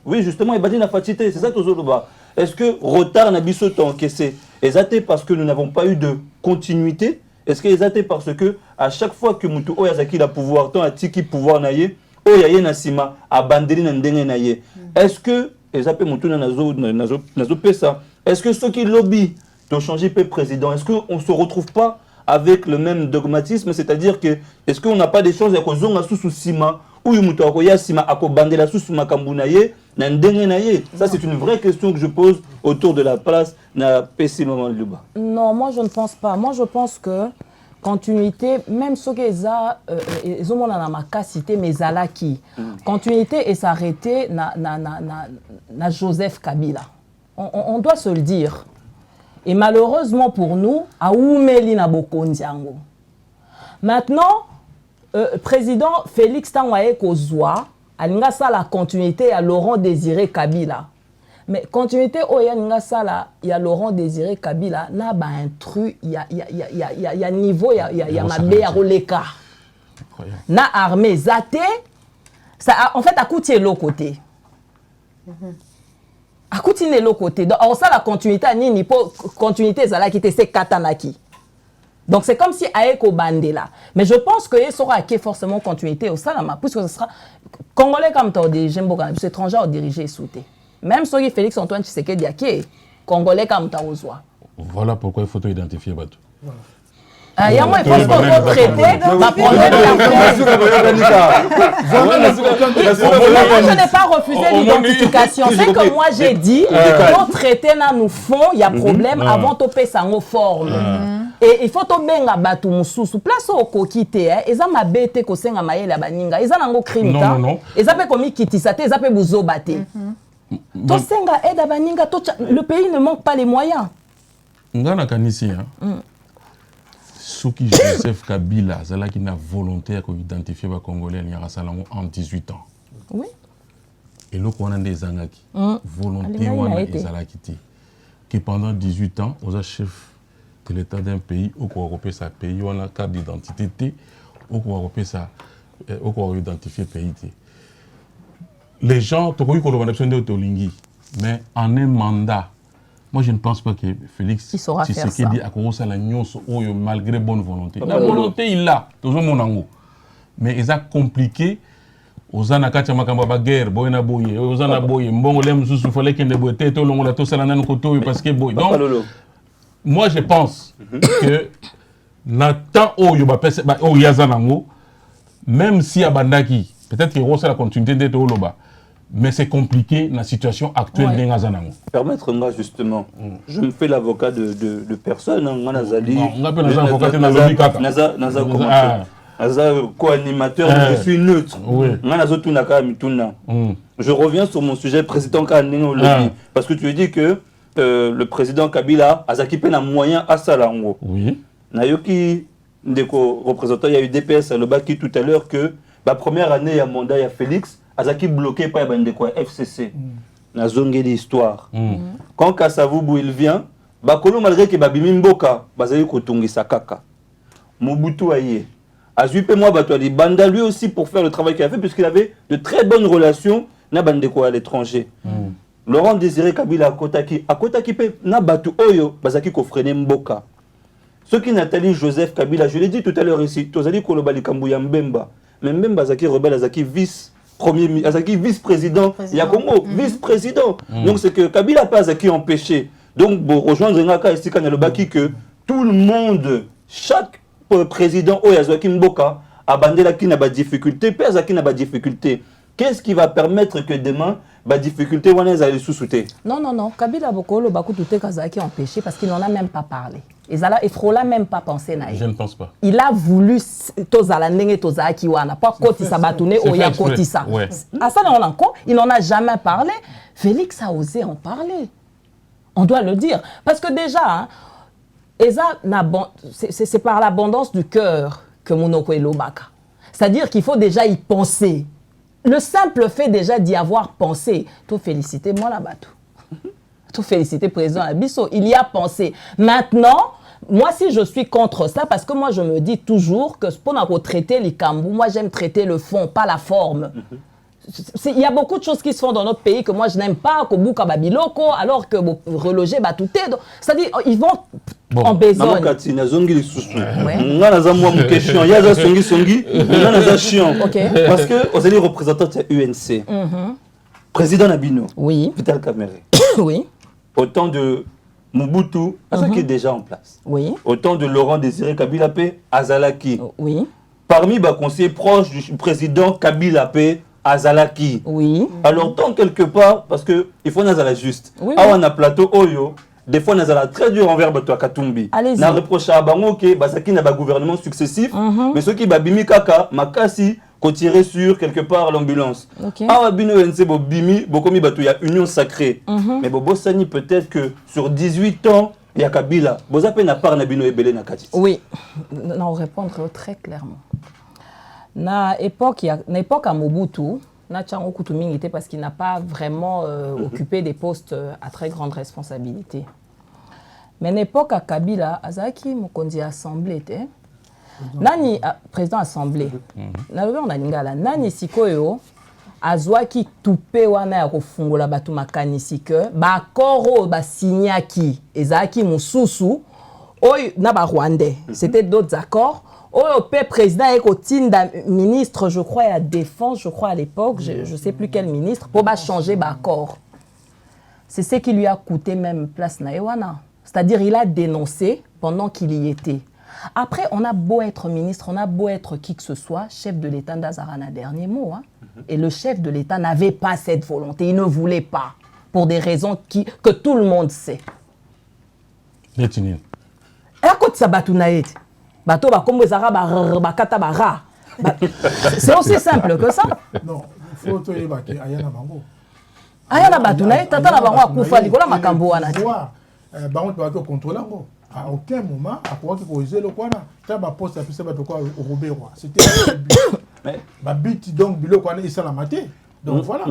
oui, justement, il a fatigué, c'est ça que tu as. Est-ce que retard n'a sauté encaissé? Et ça, parce que nous n'avons pas eu de continuité. Est-ce qu'ils étaient parce que à chaque fois que Moutou Oyazaki a pouvoir, tant à Tiki pouvoir naïe, Oyaye Nasima a bandé n'endenge naïe. Est-ce que les appels Moutou Nazo Pesa, est-ce que ceux qui lobby de changer de président, est-ce qu'on ne se retrouve pas avec le même dogmatisme, c'est-à-dire que est-ce qu'on n'a pas des choses à cause de sous Sima ou Moutou Oyasima a bandé la sous Makambunaye, n'endenge naïe? Ça c'est une vraie question que je pose autour de la place na PC Maman Luba. Non, moi je ne pense pas. Moi je pense que continuité, même ce qu'ils ont ma capacité, mais Zalaki, continuité et s'arrêter na Joseph Kabila. On doit se le dire. Et malheureusement pour nous, à Oumeli na Bokondiango. Maintenant, président Félix Tanwaye Kozwa, alinga ça la continuité à Laurent Désiré Kabila. Mais continuité au y a Laurent Désiré Kabila, là bah un truc, il y a niveau, il y a ma meilleure roleka. Na armée zate, ça en fait à coûter l'autre côté. À coûter l'autre côté. Donc ça la continuité ni pour continuité ça là qui était katanaki. Donc c'est comme si Aeko Bandela. Mais je pense que il sera forcément continuité au Salama puisque ce sera congolais comme toi des Jemboga, étrangers au diriger souté. Même si Félix Antoine Tshisekedi est congolais comme Taouzwa. Voilà pourquoi il faut identifier Batou. Il y a moi, il faut traiter ma problème. Moi, je n'ai pas refusé l'identification. C'est que moi, j'ai dit, pour traiter dans nos fonds, il y a problème avant de payer sa forme. Et il faut que benga batu mususu place au kokite eza mabete ko senga mayele baninga eza nango crime ta eza pe komi kitisa te eza pe buzobate to senga aide baninga to le pays ne manque pas les moyens ngana kanisi Souki Joseph Kabila zala qui n'a volonté à identifier les Congolais en 18 ans. Oui. Et là on a des angaki volonté wana ezala kiti que pendant 18 ans aux chefs de l'état d'un pays, au quoi européen sa pays, on a carte d'identité, au quoi européen sa, au quoi identifier pays. Les gens, tu vois qu'on a besoin de Tolingi, mais en un mandat, moi je ne pense pas que Félix Tshisekedi a commencé à la nyonso malgré bonne volonté. La volonté il l'a, toujours mon ango, mais ils a compliqué. Ozana kacha makamba ba guerre boy na boye, ozana boye, mbongo lem susu fallait qu'il ne boye to longo la to sala nan koto parce que boy. Donc moi, je pense que Nathan Oyo Yazanango, même si à Bandaki, peut-être qu'il y aura la continuité d'être au Loba, mais c'est compliqué dans la situation actuelle de Ngazanango. Permettre-moi justement, je me fais l'avocat de personne, on a Zali. On appelle les avocats dans le Kaka. Co-animateur, je suis neutre. Je reviens sur mon sujet, président Kanengo Lobby, parce que tu as dit que le président Kabila a zakipé un moyen à Salango. Oui. Nayoki, représentant, il y a eu DPS à Lobaki tout à l'heure que la première année, il y a mandat, il y a Félix, Azaki bloqué par FCC. Nazongé l'histoire. Quand Kassavoubou il vient, Bakolo malgré que Babimi Mboka, Bazali Kotungi Sakaka. Mobutu Aye. Azuipe moi Batouali Banda lui aussi pour faire le travail qu'il a fait puisqu'il avait de très bonnes relations na bandeko à l'étranger. Laurent Désiré Kabila à Kotaki pe na Batu Oyo Bazaki Kofrene Mboka. Ce qui Nathalie Joseph Kabila, je l'ai dit tout à l'heure ici, Tozali Kolobali Kambouya Mbemba. Mais Mbemba Azaki rebelle Azaki vice-président, il y a Congo, vice-président. Donc c'est que Kabila pas Azaki empêché. Donc pour rejoindre Ngaka ici quand il y a le Baki que tout le monde, chaque président Oyazaki Mboka a bandé la qui n'a pas de difficulté, pèse qui n'a pas de difficulté. Qu'est-ce qui va permettre que demain, la difficulté, on est allé sous-souter? Non. Kabila Bokolo Bakou Touté Kazaki empêché parce qu'il n'en a même pas parlé. Et Frola même pas pensé naïf. Je ne pense pas. Il a voulu Tozala Nenge Tozaki Wana, pas Kotisa Batouné, Oya Kotisa. À ça, on encore, il n'en a jamais parlé. Félix a osé en parler. On doit le dire. Parce que déjà, c'est par l'abondance du cœur que Mounoko est Lobaka. C'est-à-dire qu'il faut déjà y penser. Le simple fait déjà d'y avoir pensé, tout féliciter moi là-bas tout féliciter président Abisso, il y a pensé. Maintenant, moi si je suis contre ça, parce que moi je me dis toujours que pour traiter les Kambou, moi j'aime traiter le fond, pas la forme. Il y a beaucoup de choses qui se font dans notre pays que moi je n'aime pas, Kobuka Babiloko, alors que reloger Batouté. C'est-à-dire, ils vont en besogne. Parce que vous allez représenter UNC. Président Nabino. Oui. Vital Kamerhe. Oui. Autant de Mobutu, qui est déjà en place. Oui. Autant de Laurent Désiré Kabila P. Azalaki. Oui. Parmi les conseillers proches du président Kabila P. Azalaki. Oui. Alors, tant quelque part, parce qu'il faut Nazala juste. Oui, oui. On a plateau Oyo, des fois Nazala très dur envers Bato Katumbi. Allez-y. Na reproche à Bango que Basaki n'a pas gouvernement successif, mais ceux qui babimi kaka, makasi, qu'on tirait sur quelque part l'ambulance. Ok. Ah, Bino NC Bobimi, Bokomi Bato, il y a union sacrée. Mais Bobo Sani, peut-être que sur 18 ans, il y a Kabila. Bozape n'a pas Nabino Ebele Nakati. Oui. Non, répondre très clairement. Na époque à Mobutu, na Tchango Koutouming était parce qu'il n'a pas vraiment occupé des postes à très grande responsabilité. Mais à l'époque à Kabila, Azaki Mokondi Assemblée était nani président Assemblée. Nani sikoyo azwaki tupe wana ya kofungola batu makanisi que ba koro ba signaki ezaki mususu oy na ba Rwandais. C'était d'autres accords. Au président et ministre, je crois, à la défense, je crois à l'époque, je ne sais plus quel ministre, pour changer d'accord. C'est ce qui lui a coûté même place Naïwana. C'est-à-dire il a dénoncé pendant qu'il y était. Après, on a beau être ministre, on a beau être qui que ce soit, chef de l'État d'Azarana, dernier mot. Hein. Et le chef de l'État n'avait pas cette volonté, il ne voulait pas, pour des raisons que tout le monde sait. Et à côté de ça, c'est aussi simple que ça. Non, il faut que Ayana Bango. Ayana Batounaï, Tata Bango a Koufa, Nicolas Makambo Wana. Bango doit contrôler. À aucun moment, à quoi qu'il faut user le quoi là. Tu as ma poste à pisser au Robert. C'était ma bite donc bilo quoi il s'en a maté. Donc voilà.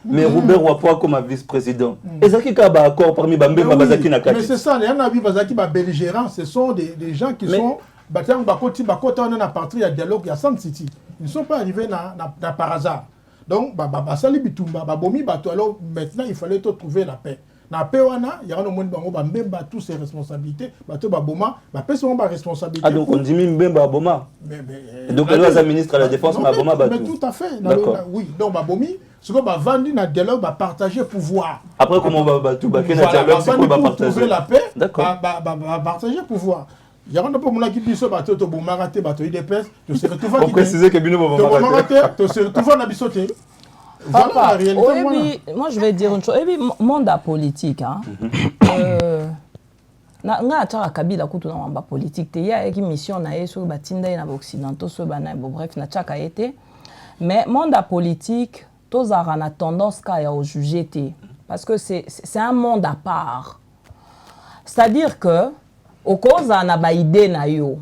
Mais Robert Wapoa comme vice-président. Ezaki Kaba accord parmi Bambé Babazaki Nakati. Mais c'est ça, il y en a vu Bazaki belligérants, ce sont des gens qui sont Batang Bakoti Bakota on a parti il y a dialogue, il y a San City. Ils ne sont pas arrivés par hasard. Donc Basali Bitumba, Babomi Bato alors maintenant il fallait trouver la paix. Na pewana il y a un monde bango Bambemba tous ses responsabilités, Bato Baboma, personne pas responsabilité. Ah donc on dit Mbemba Baboma. Donc elle est ministre à la défense Baboma Bato. Mais tout à fait. Oui, donc Babomi ce qu'on va vendre dans le dialogue, va partager pouvoir. Après, comment on va tout dialogue, c'est qu'on va partager la paix, va partager pouvoir. Il y a un peu de qui biso bateau to bon maraté bateau IDPS tu se retrouves à préciser que bino bon maraté tu se retrouves à bisoter. Voilà la réalité. Oui, moi je vais dire une chose. Et puis monde politique hein. Na atara kabila kutu na wamba politique te ya qui mission na yeso batinda na occidentaux so bana bref na chaka été. Mais monde politique tous a tendance qu'à juger te parce que c'est un monde à part. C'est-à-dire que au cause na ba idée na yo.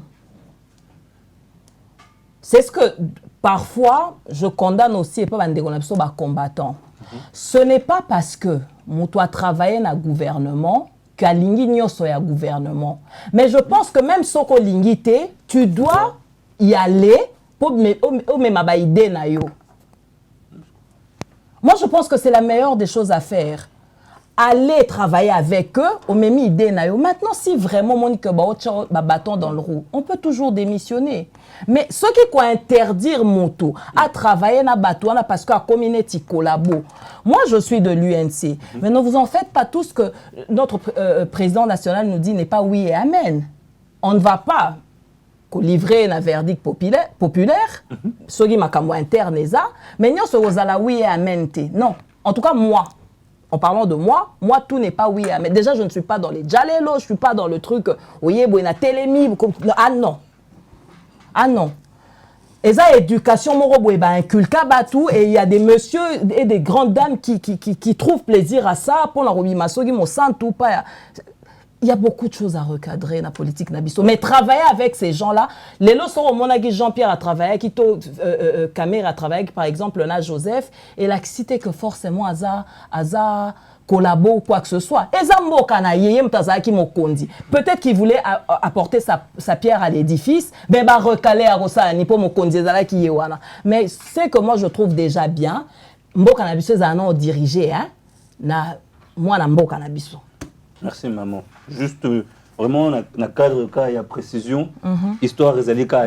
C'est ce que parfois je condamne aussi et pas bande ko ba combattant. Ce n'est pas parce que mutu a travaillé na gouvernement que lingi nyoso ya gouvernement. Mais je pense que même soko lingité, tu dois y aller pour même ba idée na yo. Moi je pense que c'est la meilleure des choses à faire. Aller travailler avec eux, au même idée na yo. Maintenant, si vraiment mon bâton dans le roue, on peut toujours démissionner. Mais ceux qui quoi interdire moto à travailler na bateau parce qu'à communauté collabo. Moi, je suis de l'UNC. Mais ne vous en faites pas tout ce que notre président national nous dit n'est pas oui et amen. On ne va pas livrer un verdict populaire. Ce qui m'a comme interne mais nous sommes oui et amen. Non. En tout cas, moi. En parlant de moi, tout n'est pas oui. Mais déjà, je ne suis pas dans les Jalelo, je ne suis pas dans le truc, oui, la télémi. Ah non. Ah non. Et ça, éducation, inculca batou, et il y a des messieurs et des grandes dames qui trouvent plaisir à ça, pour la robi masogi, mon sang, tout pas. Il y a beaucoup de choses à recadrer dans la politique nabiso. Mais travailler avec ces gens-là, les leçons au monde Jean-Pierre a travaillé, Kito Caméra a travaillé, par exemple, Lena Joseph, et la cité que forcément Aza collabo ou quoi que ce soit. Peut-être qu'il voulait apporter sa pierre à l'édifice, mais bah recaler à Rosa ni pour mon mais c'est que moi je trouve déjà bien, Mboka Nabiso est un dirigé, hein, na moi na Mboka Nabiso. Merci maman. Juste vraiment na cadre cas il y a précision. Histoire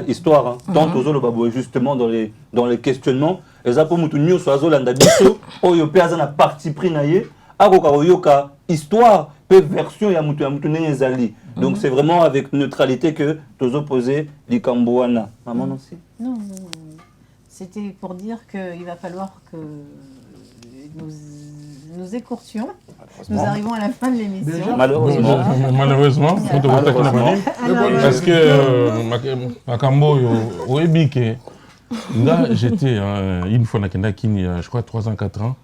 histoire hein. Tant aux le babo justement dans les questionnements. Et ça pour mutu nyo soazo landa biso oyo peaza na parti pris na ye akoka oyoka histoire pe version ya mutu nezali. Donc c'est vraiment avec neutralité que tous opposés likamboana. Maman aussi. Non. C'était pour dire qu'il va falloir que nous écourtions. Nous arrivons à la fin de l'émission. Malheureusement, parce que Makambo, j'étais une fois je crois 3 ans, 4 ans,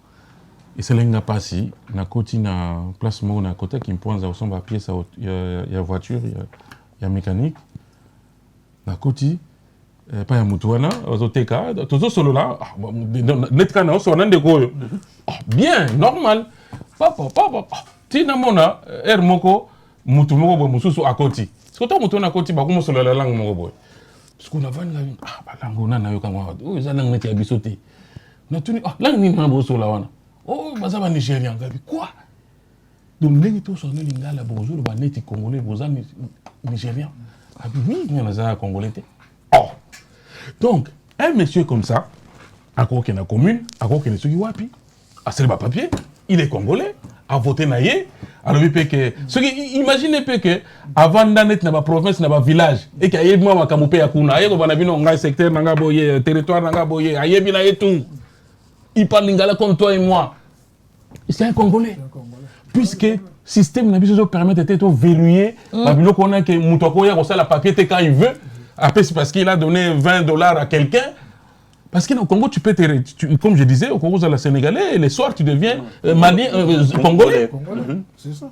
et c'est là que passé, na côté na place mo na côté qui me pointe à son papier, il y a voiture, il y a mécanique, na côté. Pas un moutouana, Zoteka, tout solo là, net canard, son an de go. Bien, normal. Papa, Tina Mona, Moko, Moutumoko, Mousou à côté. Ce que tu as moutouana à côté, comme sur la langue, mon boy. Parce qu'on a vu la langue, on a eu comme oh, ils ont langue qui a bissoté. On a tenu, langue ni n'a pas la wana. Oh, ça va Nigérian, quoi? Donc, les gens sont venus à la bonjour, les neti congolais, les gens nigérians. Ah oui, il y en a congolais. Oh! Donc, un monsieur comme ça, à quoi qu'il y a commune, à quoi qu'il y a qui wapi, à ce papier, il est congolais, a voté naïe, alors il peut que, imaginez que avant d'être dans la province, dans le village, et qu'il y ait moi qui a kuna, et qu'on va dans un secteur, dans un territoire, dans un boye, aïe bien aïe tout, il parle lingala comme toi et moi, c'est un congolais, puisque système n'a pas permis d'être verrouillé, parce qu'on a que Moutoko y a reçu la papier quand il veut. Après, c'est parce qu'il a donné $20 à quelqu'un. Parce qu'au Congo, tu peux comme je disais, au Congo, la Sénégalais, et les soirs, tu deviens Congolais. C'est ça.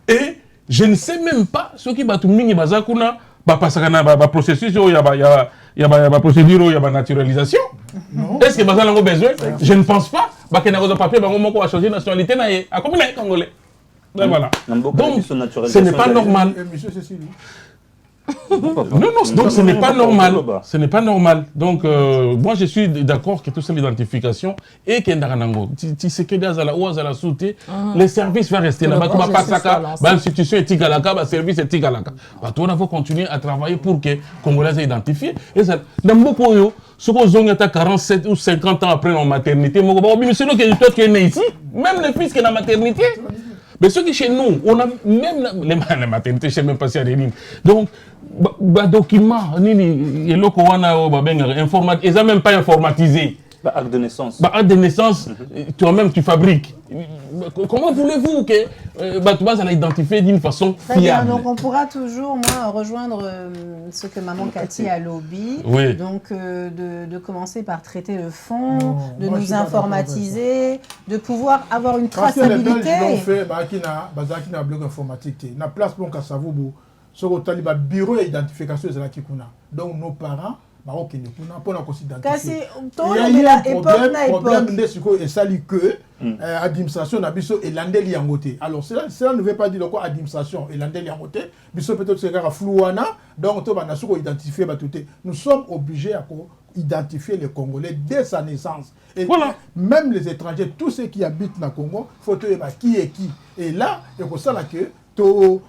Et je ne sais même pas ce qui va tout le monde parce qu'il y a un processus, il y a une procédure, il y a une naturalisation. Est-ce que vous avez besoin? Je ne pense pas. Parce qu'il y a un papier, il a changé de nationalité. Comme il est Congolais. Voilà. Donc, ce n'est pas normal. Non, donc ce n'est pas normal. Ce n'est pas normal. Donc, moi, je suis d'accord que tout ça, l'identification, et qu'il y a tu sais que les services vont rester là-bas. Tu vas pas ça, l'institution est tigalaka, le service est tigalaka. Toi, on va continuer à travailler pour que les Congolais soient identifiés. Et ça, dans beaucoup de ceux qui ont 47 ou 50 ans après en maternité, mais c'est nous qui est né ici, même les fils qui sont en maternité. Mais ce qui chez nous, on a même les maternités, je ne sais même pas si il y a des lignes. Donc, documents, ils n'ont même pas informatisé. Acte de naissance. Acte de naissance, toi-même tu fabriques. Comment voulez-vous que tu vas l'identifier d'une façon fiable? Donc on pourra toujours rejoindre ce que maman Cathy a lobby. Oui. Donc de commencer par traiter le fond, de nous informatiser, de pouvoir avoir une traçabilité. Parce que les Belges l'ont fait, na bloc informatique. Na place pour qu'à savoir sur le bureau d'identification de la Kikuna. Donc nos parents pour la considération. Il y a un problème de sali que l'administration n'a pas et l'andel yangote. Alors cela ne veut pas dire quoi administration et l'andel yangote. Biso peut-être c'est un flouana. Donc on va identifier nous sommes obligés à identifier les Congolais dès sa naissance. Et voilà. Même les étrangers, tous ceux qui habitent dans le Congo, il faut savoir qui est qui. Et là, il faut savoir que tous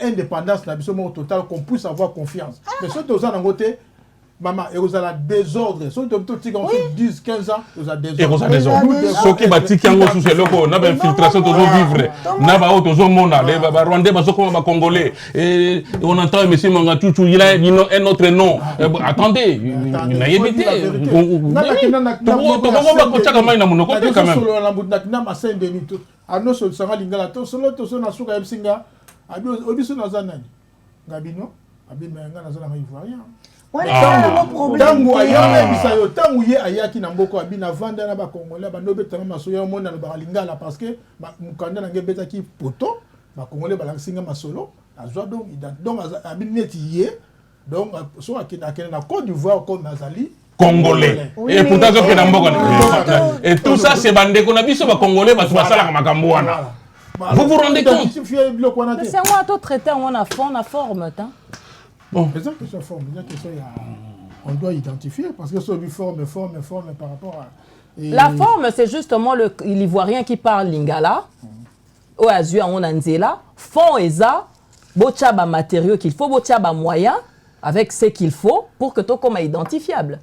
indépendance total qu'on puisse avoir confiance. Mais ce que nous côté maman, et vous avez désordre. Si vous avez 10, 15 ans, vous avez désordre. Et vous avez désordre. Ce qui est qui ont sous ces locaux, on a une infiltration de nos vivres. On a un monde, les Rwandais, les Congolais. Et on entend M. Mangachouchou, il a un autre nom. Attendez, il a évité. Congolais. Et pourtant, et tout ça, c'est bandé qu'on a vu sur les Congolais, parce que ça, la Macambouana. Vous vous rendez compte? C'est moi, tout traité, on a forme. Bon. On doit identifier parce que c'est forme par rapport à. La forme, c'est justement l'Ivoirien qui parle lingala, ou azua on anzela, fond et ça, bochaba matériaux qu'il faut, bochaba moyens avec ce qu'il faut pour que tout comme identifiable.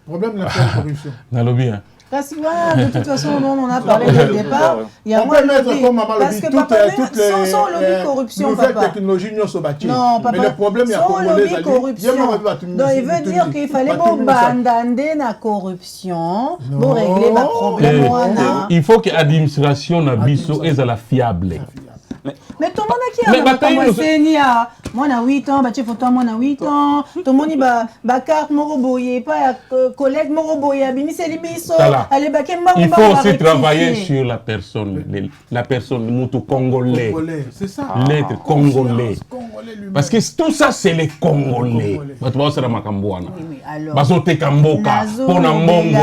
Problème de la corruption. Parce que voilà, de toute façon, on a parlé dès le départ. Il y a moins de lobby. Parce que papa, sans lobby corruption, papa. Non, papa, mais le problème, il y a sans lobby corruption. Donc, il veut dire qu'il fallait bandander la corruption pour régler le problème. Il faut que l'administration soit la fiable. Mais tout le monde qui a moi, on a 8 ans, bah, tu photo, moi, on a 8 ans. Tout le monde, bah, carte, moroboye, pas collègue, moroboye, abimi, libiso. Il faut aussi travailler sur la personne, le congolais. C'est ça. L'être congolais. Parce que tout ça, c'est les Congolais. Tu vois, c'est la Macambouana. Bazote Kamboka, Ponambongo,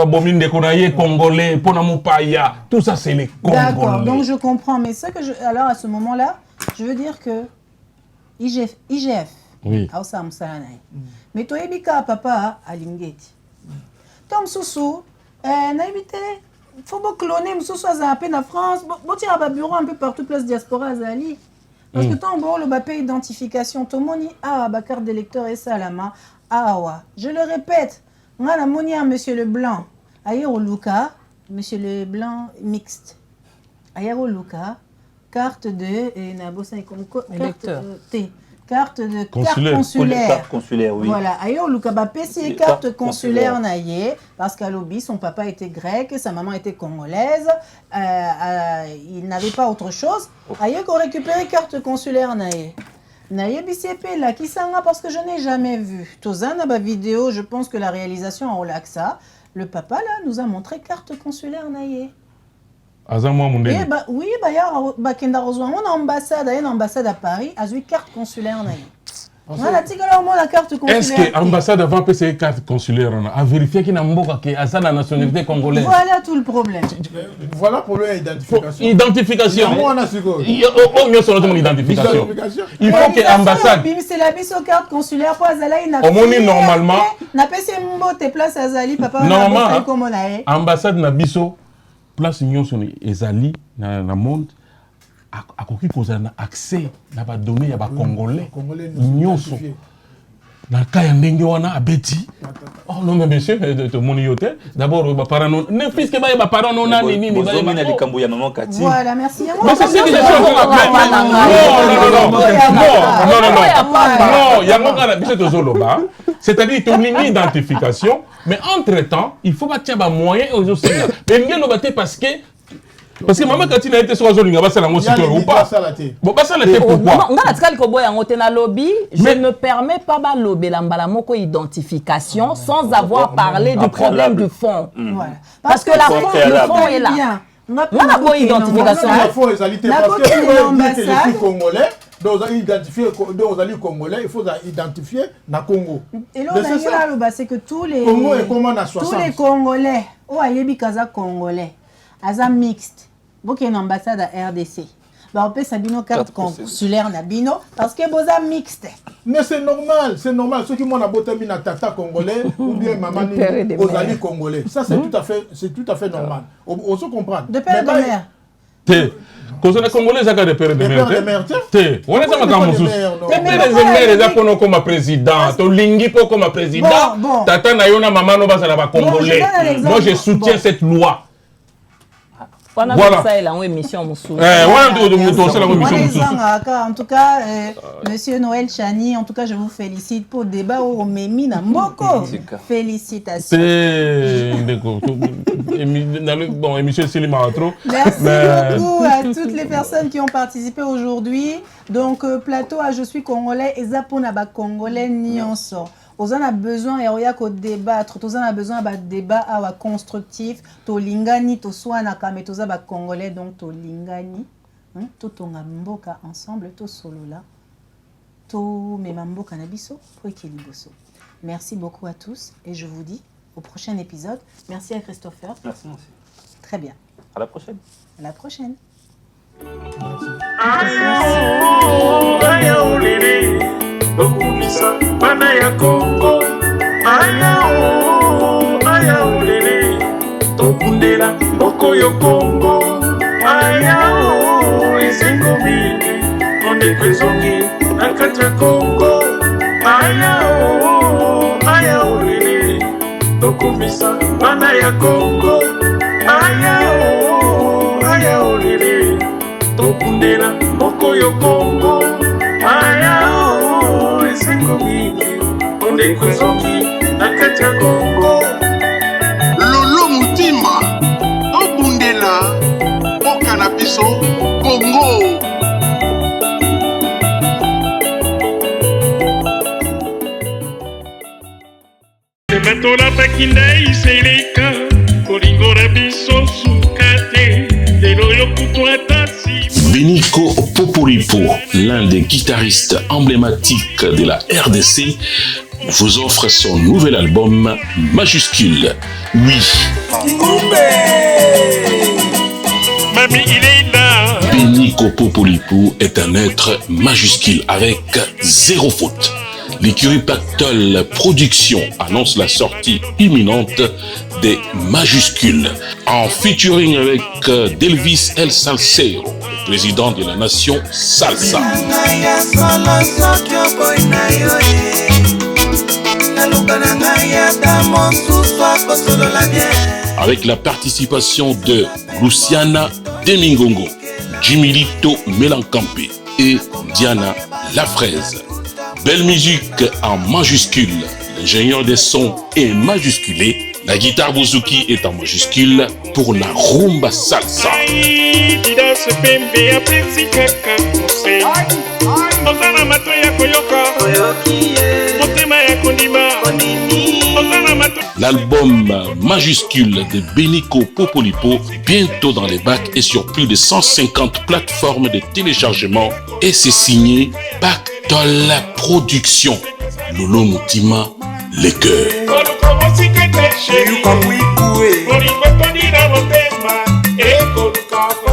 Bominde Konaye, Congolais, Ponamupaya. Tout ça, c'est les Congolais. D'accord, donc je comprends. Mais ce que alors, à ce moment-là, je veux dire que IGF, oui. Mais toi, Ebika, papa, à Lingeti. Tom Soussou, n'habite, il faut cloner, Moussou à zappé en France, tu as un bureau un peu partout, place diaspora à Zali. Parce que tant bon, le bapé identification, tout le monde a ma carte d'électeur et ça à la main. Ah ouais, je le répète, on a la monnaie, monsieur Leblanc, ailleurs au Luca, monsieur Leblanc mixte. Ailleurs au Luca, carte de carte de consulaire. Carte consulaire, oui. Voilà. Ailleurs, le PC carte consulaire naïe parce qu'à l'obi, son papa était grec, sa maman était congolaise. Il n'avait pas autre chose. Ailleurs, qu'on récupérait carte consulaire naïe. Naïe BCP là, qui s'en a parce que je n'ai jamais vu. Tozan a ma vidéo, je pense que la réalisation en Olaxa, le papa là nous a montré carte consulaire naïe. Oui, il y a une ambassade à Paris, a une carte consulaire. Est-ce que l'ambassade avant payer carte consulaire a vérifié qu'il y a une nationalité congolaise? Voilà tout le problème. Voilà le problème d'identification. Identification. Il faut que l'ambassade. C'est la bise aux cartes consulaires. Normalement. Normalement, l'ambassade n'a biso. Place nyonso ezali na monde akoki kozala na accès na ba données ya ba congolais nyonso na kaya ndenge wana abeti. Oh non mais monsieur, de mon yote. D'abord ba parents non, ne fils que ba parents non nani nini ba. Bozomina likambo ya maman Kati. Voilà, merci. Mais c'est ce que je suis. Non, yango kana biso tozoloba. C'est-à-dire ton identification, mais entre-temps, il faut battre ba moyen aux autres. Mais ngelo baté parce que maman Kati n'a été sur Zolinga, ça la ou pas. Bon, ça la pourquoi? Je ne permets pas de lobby la identification sans avoir parlé du problème du fond. Parce que le fond est là. On a pas identification. Donc, vous allez Congolais, il faut identifier le Congo. Et là, c'est que tous les Congolais, Congolais, Aza mixte, beaucoup une ambassade à RDC. On peut s'abino carte consulaire nabino parce que boza mixte. Mais c'est normal. Ceux qui m'ont aboté mina tata congolais ou bien maman aux congolais. Ça c'est tout à fait normal. On se comprend. De père et de mère. Quand on est congolais, ça a des pères de mère. On est dans ma camouflage. Les pères de mère, ils ont comme président. Ton lingi comme président. Tata Nayona maman no basa na congolais. Moi je soutiens cette loi. Voilà. En tout cas, Monsieur Noël Chani, en tout cas, je vous félicite pour le débat au Memi Namboko. Félicitations. Bon, émission Silima trop. Merci beaucoup à toutes les personnes qui ont participé aujourd'hui. Donc, plateau à Je suis Congolais et Zaponaba Congolais Nyonso. On a besoin de débattre, on a besoin d'un débat constructif, to lingani, to swana kame, to zaba congolais, donc to lingani, to tonga mboka ensemble, to solo là, to memamboka nabiso, po ekeliboso. Merci beaucoup à tous et je vous dis au prochain épisode. Merci à Christopher. Merci, merci. Très bien. À la prochaine. À la prochaine. Okumisa bana ya Kongo aya olele tokundela mboko yo Kongo aya esengo mingi ondeko ezongi na kati ya Kongo aya olele tokumisa bana ya Kongo aya olele tokundela mboko yo Kongo esengo mingi ondeko ezongi na kati ya Kongo lolo mutima tobundela mboka na biso Kongo. tematola bakinda iseleka kolingo na biso suka te lelo yokutwa tasi. Benico Poporipo, l'un des guitaristes emblématiques de la RDC, vous offre son nouvel album Majuscule. Oui. Benico Poporipo est un être majuscule avec zéro faute. L'écurie Pactol Productions annonce la sortie imminente des Majuscules en featuring avec Delvis El Salsero, le président de la nation Salsa. Avec la participation de Luciana Demingongo, Jimilito Melancampe et Diana Lafraise. Belle musique en majuscule, l'ingénieur des sons est majusculé, la guitare bouzouki est en majuscule pour la rumba salsa. L'album majuscule de Benico Poporipo, bientôt dans les bacs et sur plus de 150 plateformes de téléchargement, et c'est signé Pactol Productions. Lolo Mutima, les cœurs. Koluka